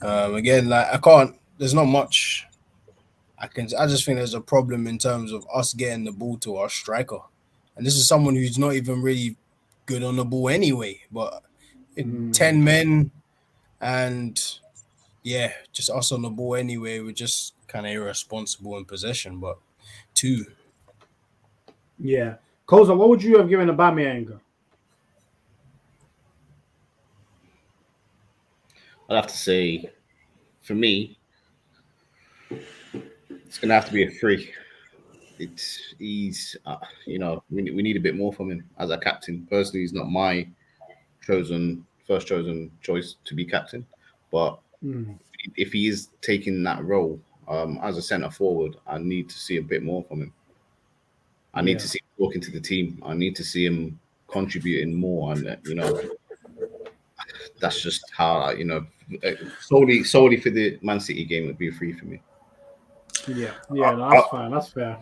Again, like I can't. There's not much. I just think there's a problem in terms of us getting the ball to our striker, and this is someone who's not even really good on the ball anyway. But 10 men, and yeah, just us on the ball anyway. We're just kind of irresponsible in possession. But 2.
Yeah, Koza, what would you have given Aubameyang?
I'd have to say, for me, it's gonna have to be a 3. He's we need a bit more from him as a captain. Personally, he's not my first chosen choice to be captain, but if he is taking that role as a centre forward, I need to see a bit more from him. I need to see him talking to the team. I need to see him contributing more, and that's just how solely for the Man City game would be a 3 for me.
Yeah, that's fine. That's fair.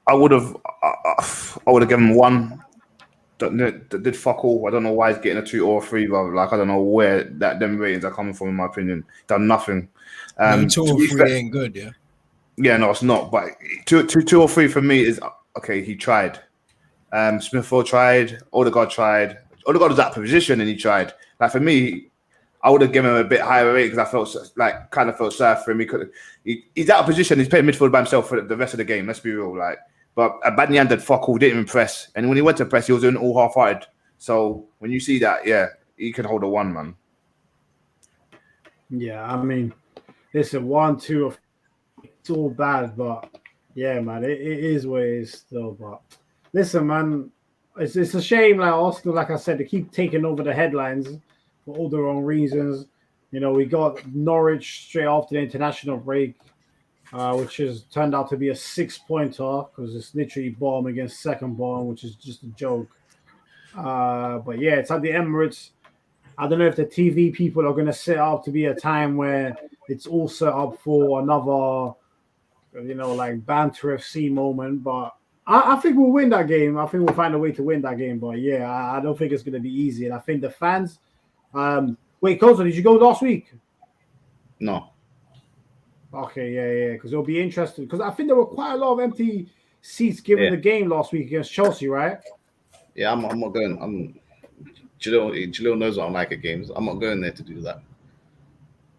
I would have given him 1. That did fuck all. I don't know why he's getting a 2 or a 3, but like I don't know where them ratings are coming from. In my opinion, done nothing.
2 or 3 ain't good, yeah.
Yeah, no, it's not. But 2 or 3 for me is okay. He tried. Smith Rowe tried. Odegaard tried. Odegaard was out of position and he tried. Like for me, I would have given him a bit higher rate because I felt kind of felt sad for him. He's out of position. He's playing midfield by himself for the rest of the game. Let's be real. But Aubameyang did fuck all. Didn't even press. And when he went to press, he was doing all half-hearted. So when you see that, yeah, he can hold a 1, man.
Yeah, I mean, listen, 1, 2, it's all bad, but yeah, man, it is what it is still. But listen, man, it's a shame. Like Arsenal, like I said, they keep taking over the headlines for all the wrong reasons. We got Norwich straight after the international break, which has turned out to be a 6-pointer because it's literally bottom against second bottom, which is just a joke. But yeah, it's at the Emirates. I don't know if the TV people are going to set up to be a time where it's all set up for another, like banter FC moment. But I think we'll win that game. I think we'll find a way to win that game. But yeah, I don't think it's going to be easy. And I think the fans. Wait, Koza, did you go last week?
No.
Okay, yeah, because it'll be interesting. Because I think there were quite a lot of empty seats given the game last week against Chelsea, right?
Yeah, I'm not going. Jalil knows what I'm like at games. I'm not going there to do that.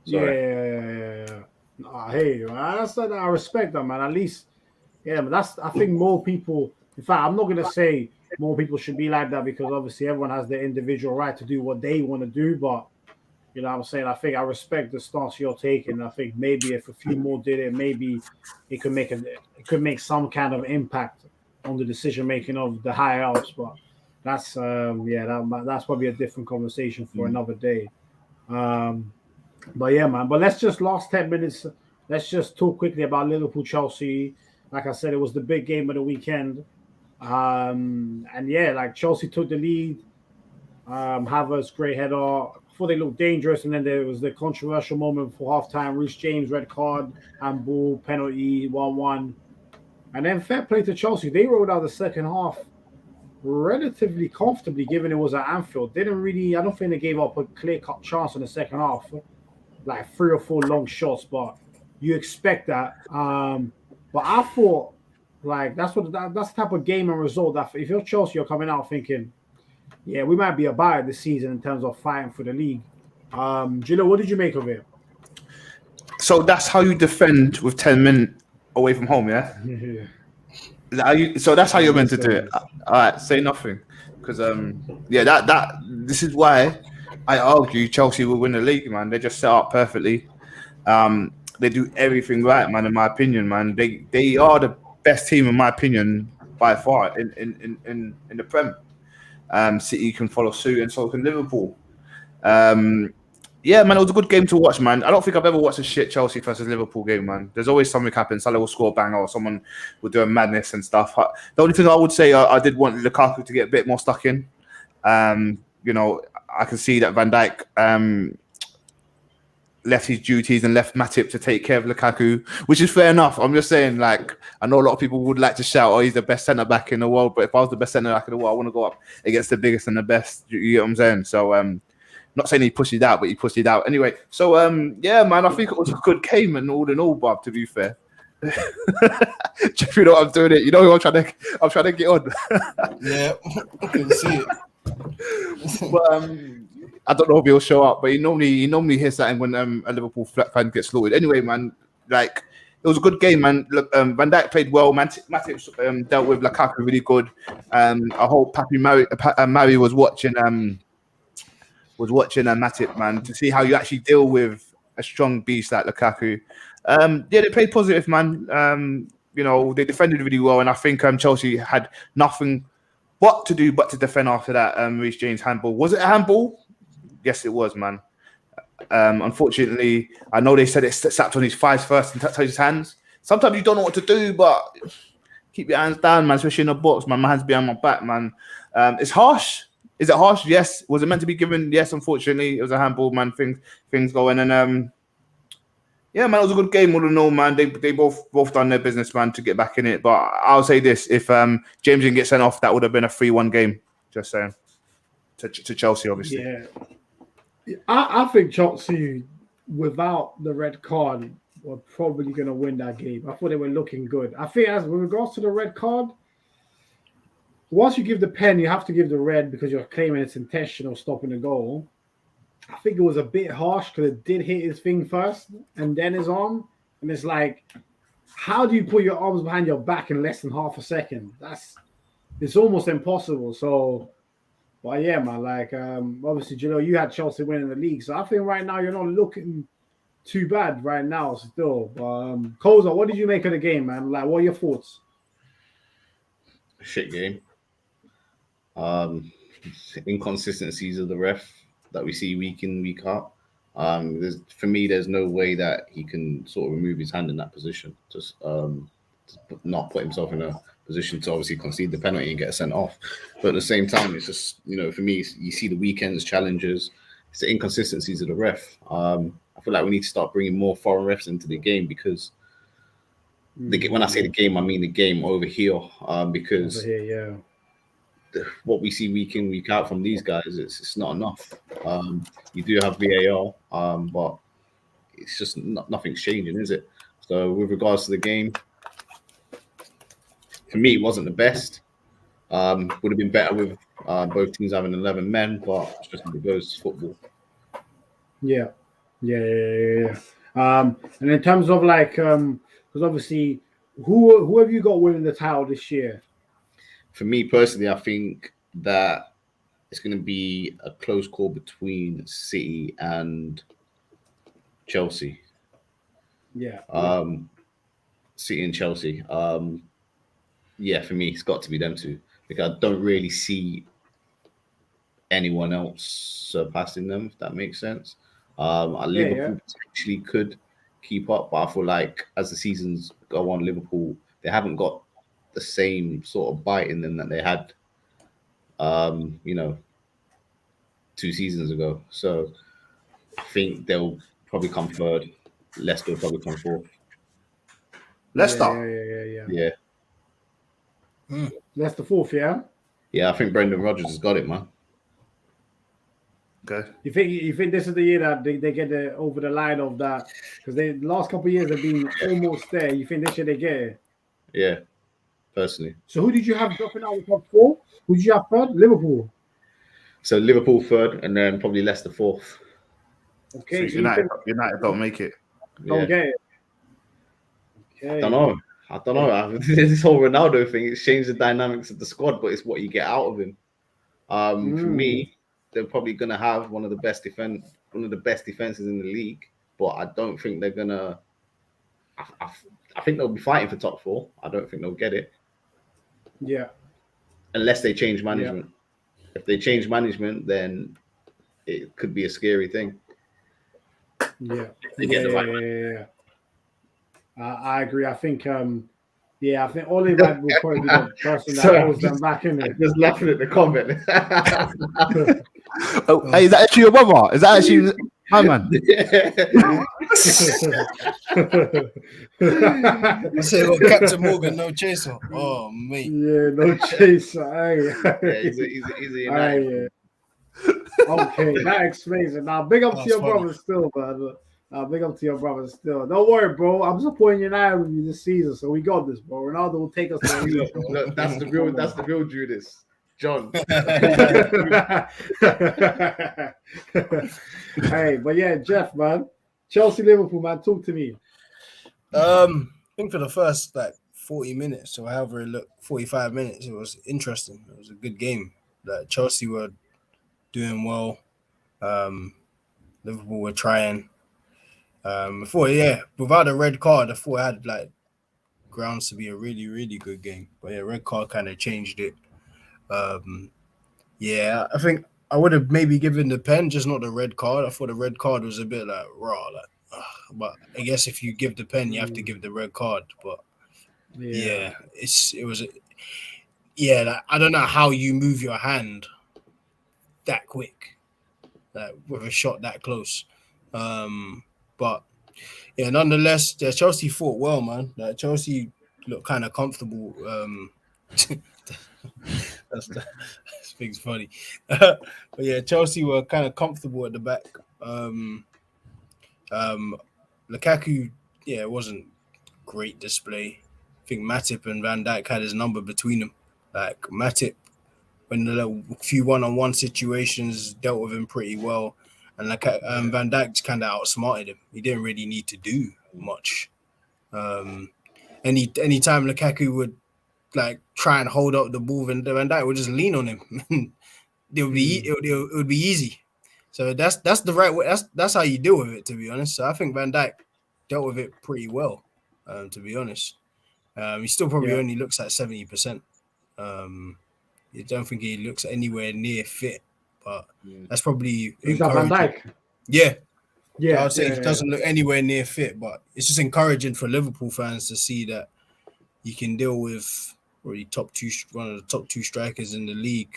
Sorry.
Yeah. Nah, hey, man, I respect that, man. At least, yeah, but I think more people. In fact, I'm not gonna say more people should be like that because obviously everyone has their individual right to do what they want to do. But you know what I'm saying? I think I respect the stance you're taking. I think maybe if a few more did it, maybe it could make some kind of impact on the decision making of the higher ups. But that's that's probably a different conversation for another day. Um, but yeah, man. But let's just last 10 minutes. Let's just talk quickly about Liverpool Chelsea. Like I said, it was the big game of the weekend. And yeah, like Chelsea took the lead. Havertz, great header. Before they looked dangerous, and then there was the controversial moment for halftime. Reece James, red card, handball, penalty, 1-1. And then fair play to Chelsea. They rolled out the second half relatively comfortably, given it was at Anfield. They didn't really, I don't think they gave up a clear-cut chance in the second half, like 3 or 4 long shots, but you expect that. But I thought, like, that's the type of game and result that if you're Chelsea, you're coming out thinking, yeah, we might be a buyer this season in terms of fighting for the league. Gillo, what did you make of it?
So that's how you defend with 10 men away from home, yeah? So that's how you're meant to do it. All right, say nothing. Because, this is why I argue Chelsea will win the league, man. They just set up perfectly. They do everything right, man, in my opinion, man. They are the best team, in my opinion, by far in the Prem. City can follow suit, and so can Liverpool. Yeah, man, it was a good game to watch, man. I don't think I've ever watched a shit Chelsea versus Liverpool game, man. There's always something happen. Salah will score a banger, or someone will do a madness and stuff. The only thing I would say, I did want Lukaku to get a bit more stuck in. You know, I can see that Van Dijk left his duties and left Matip to take care of Lukaku, which is fair enough. I'm just saying, like, I know a lot of people would like to shout, oh, he's the best centre-back in the world, but if I was the best centre-back in the world, I want to go up against the biggest and the best. You get what I'm saying? So, not saying he pushed it out, but he pushed it out. Anyway, so, yeah, man, I think it was a good game and all in all, Bob, to be fair. Jeff, you know what I'm doing it. You know who I'm trying to get on.
Yeah, I can see it.
But, I don't know if he'll show up, but he normally hears something when a Liverpool fan gets slaughtered. Anyway, man, like, it was a good game, man. Look, Van Dijk played well. Matip dealt with Lukaku really good. I hope Mari was watching Matip, man, to see how you actually deal with a strong beast like Lukaku. Yeah, they played positive, man. You know, they defended really well, and I think Chelsea had nothing but to defend after that. Reece James handball. Was it a handball? Yes, it was, man. Unfortunately, I know they said it slapped on his thighs first and touched his hands. Sometimes you don't know what to do, but keep your hands down, man, especially in the box, man. My hands behind my back, man. It's harsh. Is it harsh? Yes. Was it meant to be given? Yes, unfortunately. It was a handball, man. Things going. And, yeah, man, it was a good game all in all, man. They both done their business, man, to get back in it. But I'll say this. If James didn't get sent off, that would have been a 3-1 game. Just saying. To Chelsea, obviously.
Yeah. I think Chelsea, without the red card, were probably going to win that game. I thought they were looking good. I think as with regards to the red card, once you give the pen, you have to give the red because you're claiming it's intentional stopping the goal. I think it was a bit harsh because it did hit his thing first and then his arm. And it's like, how do you put your arms behind your back in less than half a second? It's almost impossible. So, but yeah, man, like, obviously, you had Chelsea winning the league. So I think right now you're not looking too bad right now still. But, Koza, what did you make of the game, man? Like, what are your thoughts?
Shit game. Inconsistencies of the ref that we see week in, week out. For me, there's no way that he can sort of remove his hand in that position. Just not put himself in a position to obviously concede the penalty and get sent off. But at the same time, it's just, for me, you see the weekend's challenges. It's the inconsistencies of the ref. I feel like we need to start bringing more foreign refs into the game because when I say the game, I mean the game over here. Because
over here,
what we see week in, week out from these guys, it's not enough. You do have VAR, but it's just nothing's changing, is it? So with regards to the game, for me, it wasn't the best. Would have been better with both teams having 11 men, but it's just how it goes. Football.
Yeah. And in terms of like, because obviously, who have you got winning the title this year?
For me personally, I think that it's going to be a close call between City and Chelsea.
Yeah.
City and Chelsea. Yeah, for me, it's got to be them two because I don't really see anyone else surpassing them, if that makes sense. Liverpool potentially could keep up, but I feel like as the seasons go on, Liverpool, they haven't got the same sort of bite in them that they had, 2 seasons ago. So I think they'll probably come third. Leicester will probably come fourth.
Leicester?
Yeah.
Leicester fourth, yeah?
Yeah, I think Brendan Rodgers has got it, man.
Okay.
You think this is the year that they get over the line of that? Because the last couple of years have been almost there. You think this year they get it?
Yeah, personally.
So who did you have dropping out of the top 4? Who did you have third? Liverpool.
So Liverpool third, and then probably Leicester fourth.
Okay.
So United don't make it.
Don't get it. Okay.
I don't know. This whole Ronaldo thing, it's changed the dynamics of the squad, but it's what you get out of him. For me, they're probably gonna have one of the best defenses in the league, but I don't think they're gonna. I think they'll be fighting for top 4. I don't think they'll get it.
Yeah.
Unless they change management. Yeah. If they change management, then it could be a scary thing.
Yeah.
They get the right
I agree. I think I think Oliver will probably be the person that holds them back in it.
Just laughing at the comment.
Hey, is that actually your brother? Is that actually my man?
I say, well, Captain Morgan, no chaser. Oh, mate.
Yeah, no chaser.
He's a United.
Okay, that explains it. Now, big up to your brother still, man. Big up to your brother still. Don't worry, bro. I'm supporting United with you this season, so we got this, bro. Ronaldo will take us to the league.
Look, that's the real Judas. John.
Hey, but yeah, Jeff, man. Chelsea, Liverpool, man. Talk to me.
I think for the first 40 minutes or however it looked, 45 minutes, it was interesting. It was a good game. Chelsea were doing well. Liverpool were trying. Without a red card, I thought it had grounds to be a really, really good game. But yeah, red card kind of changed it. I think I would have maybe given the pen, just not the red card. I thought the red card was a bit raw, but I guess if you give the pen, you have to give the red card. But I don't know how you move your hand that quick, with a shot that close. But yeah, nonetheless, Chelsea fought well, man. Chelsea looked kind of comfortable. This thing's funny. But yeah, Chelsea were kind of comfortable at the back. Lukaku, it wasn't great display. I think Matip and Van Dijk had his number between them. Matip, when the few one-on-one situations, dealt with him pretty well. And Van Dijk kind of outsmarted him. He didn't really need to do much. Anytime Lukaku would try and hold up the ball, and Van Dijk would just lean on him. it would be easy. So that's the right way. That's how you deal with it, to be honest. So I think Van Dijk dealt with it pretty well, to be honest. He still probably only looks at 70%. I don't think he looks anywhere near fit, but that's probably encouraging. Van Dijk. Yeah. I would say he doesn't look anywhere near fit, but it's just encouraging for Liverpool fans to see that you can deal with one of the top two strikers in the league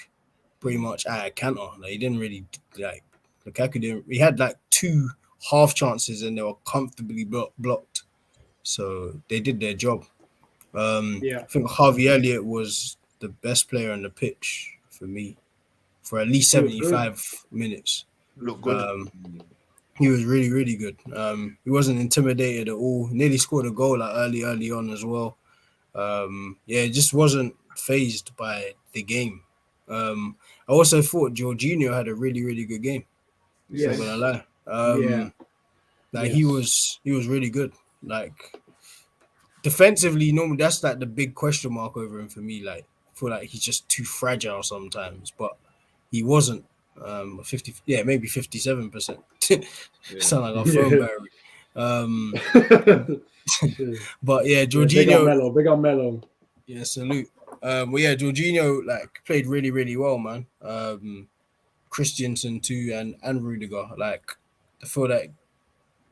pretty much at a canter. He didn't really Lukaku didn't. He had 2 half chances and they were comfortably blocked, so they did their job. I think Harvey Elliott was the best player on the pitch for me for at least 75 minutes.
Look good.
He was really, really good. He wasn't intimidated at all. Nearly scored a goal early on as well. Just wasn't phased by
the game. I also thought Jorginho had a really, really good game.
Yes.
I'm gonna lie. Like he was really good. Like defensively, normally that's like the big question mark over him for me. Like I feel like he's just too fragile sometimes, but he wasn't. 50, maybe 57%. Sound like a phone battery. But yeah, Jorginho.
Big on Melo.
Yeah, salute. Jorginho like played really, really well, man. Christensen too, and Rudiger. Like I feel like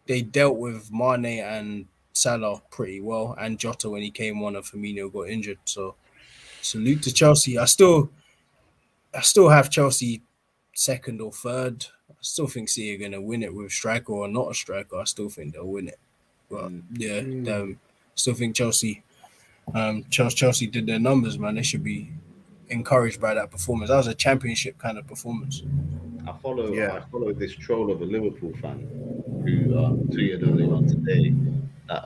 they dealt with Mane and Salah pretty well, and Jota when he came on and Firmino got injured. So salute to Chelsea. I still have Chelsea second or third. I still think City are gonna win it with striker or not a striker. I still think they'll win it. But still think Chelsea. Chelsea did their numbers, man. They should be encouraged by that performance. That was a championship kind of performance.
I follow this troll of a Liverpool fan who tweeted earlier on today that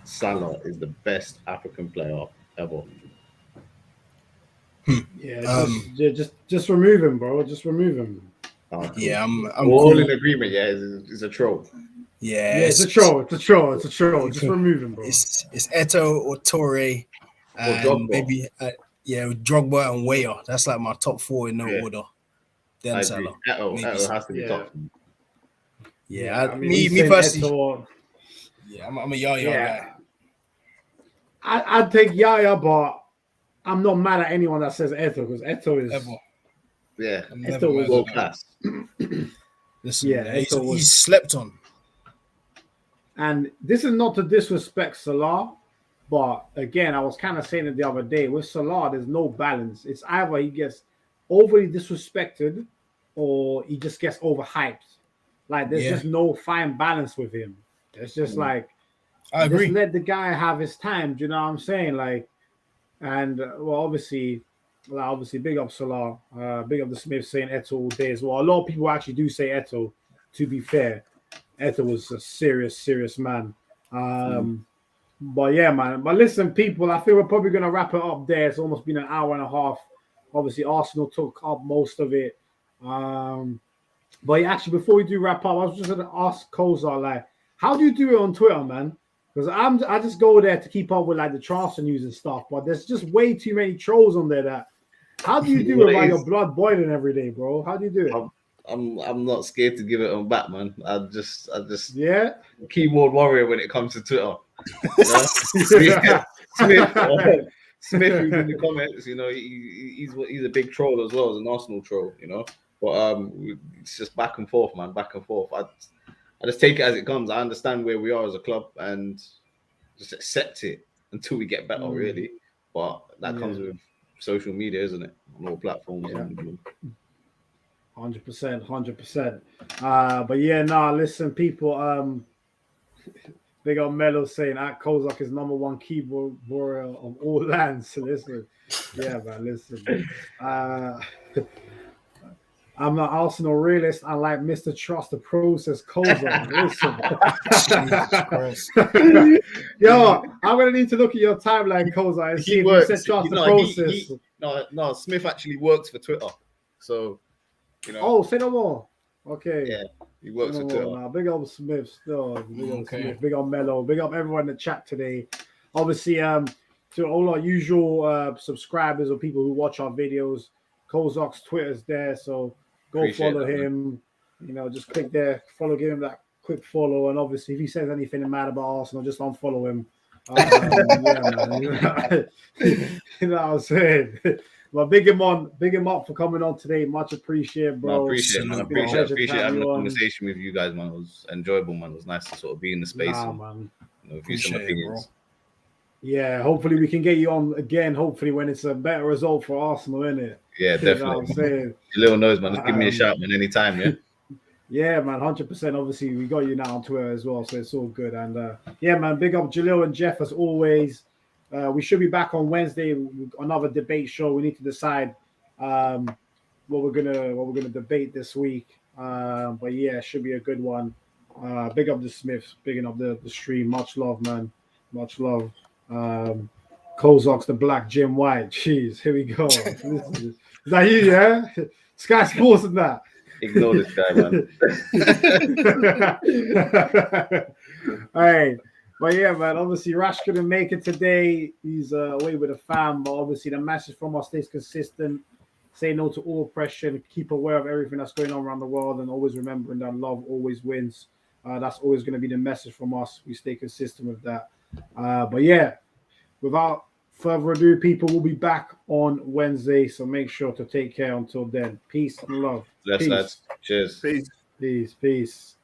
Salah is the best African player ever.
Yeah, just remove him, bro. Just remove him.
Oh, cool.
Yeah, I'm
We're all
cool.
in agreement. Yeah, it's a troll.
Yeah,
it's a troll. It's a troll. Just remove him, bro.
It's Eto'o or Torre, and maybe Drogba and Weah. That's like my top four in no order. Then Salah.
Eto'o has to be top.
Yeah,
me
personally.
Eto'o,
I'm a Yaya guy.
I'd take Yaya, but I'm not mad at anyone that says Eto'o because Eto'o is
Eto'o is world class.
Listen, he's slept on.
And this is not to disrespect Salah, but again, I was kind of saying it the other day. With Salah, there's no balance. It's either he gets overly disrespected or he just gets overhyped. Like, there's just no fine balance with him. It's just like,
I agree.
Just let the guy have his time. Do you know what I'm saying? Like, and obviously, big up Salah, big up the Smiths saying Eto'o all day as well. A lot of people actually do say Eto'o, to be fair. Eto'o was a serious man. But yeah, man. But listen, people, I think we're probably going to wrap it up there. It's almost been an hour and a half. Obviously, Arsenal took up most of it. But yeah, actually, before we do wrap up, I was just going to ask Kozar, like, how do you do it on Twitter, man? Because I just go there to keep up with like the transfer news and stuff. But there's just way too many trolls on there. That how do you do it while your blood boiling every day, bro? How do you do it?
I'm not scared to give it on back, man. I just
keyboard
warrior when it comes to Twitter. Smith who's in the comments, you know, he's a big troll as well as an Arsenal troll, you know. But it's just back and forth, man, back and forth. I just take it as it comes. I understand where we are as a club and just accept it until we get better, really. But that comes with social media, isn't it? On all platforms.
100%. But yeah, listen, people. Big old Melo saying at Kozak is number one keyboard warrior of all lands. So listen, man, listen. I'm an Arsenal realist. I like Mr. Trust the process. Kozak, listen. Yo, I'm gonna need to look at your timeline, Kozak, and see if you said trust the process.
No, Smith actually works for Twitter, so. You know.
Oh, say no more. Okay.
Yeah, he works with Twitter.
Nah, big up Smith still. Smith, big up Mello. Big up everyone in the chat today. Obviously, to all our usual subscribers or people who watch our videos, Kozak's Twitter's there, so go follow him. Man. You know, just click there, follow, give him that quick follow, and obviously, if he says anything mad about Arsenal, just unfollow him. Man. You know what I'm saying? Well, big him up for coming on today. Much appreciated, bro.
I appreciate it, man. I appreciate having a conversation with you guys, man. It was enjoyable, man. It was nice to sort of be in the space
man.
You know, view some opinions.
Yeah, hopefully we can get you on again. Hopefully when it's a better result for Arsenal, innit?
Yeah, definitely. You know what I'm saying? Your little nose, man. Just give me a shout, man, anytime, yeah?
Yeah, man, 100%. Obviously, we got you now on Twitter as well, so it's all good. And yeah, man, big up Jalil and Jeff as always. We should be back on Wednesday with another debate show. We need to decide what we're gonna debate this week. But yeah, it should be a good one. Big up the Smiths, bigging up the stream. Much love, man. Much love. Kozak's the black Jim White. Jeez, here we go. Is that you, yeah? Sky Sports and that.
Ignore this guy, man.
All right. But yeah, man, obviously Rash couldn't make it today. He's away with the fam, but obviously the message from us stays consistent. Say no to all oppression, keep aware of everything that's going on around the world, and always remembering that love always wins. That's always going to be the message from us. We stay consistent with that. But yeah, without further ado, people will be back on Wednesday, so make sure to take care until then. Peace and love.
Let's
Peace.
lads. Cheers.
Peace.
Peace.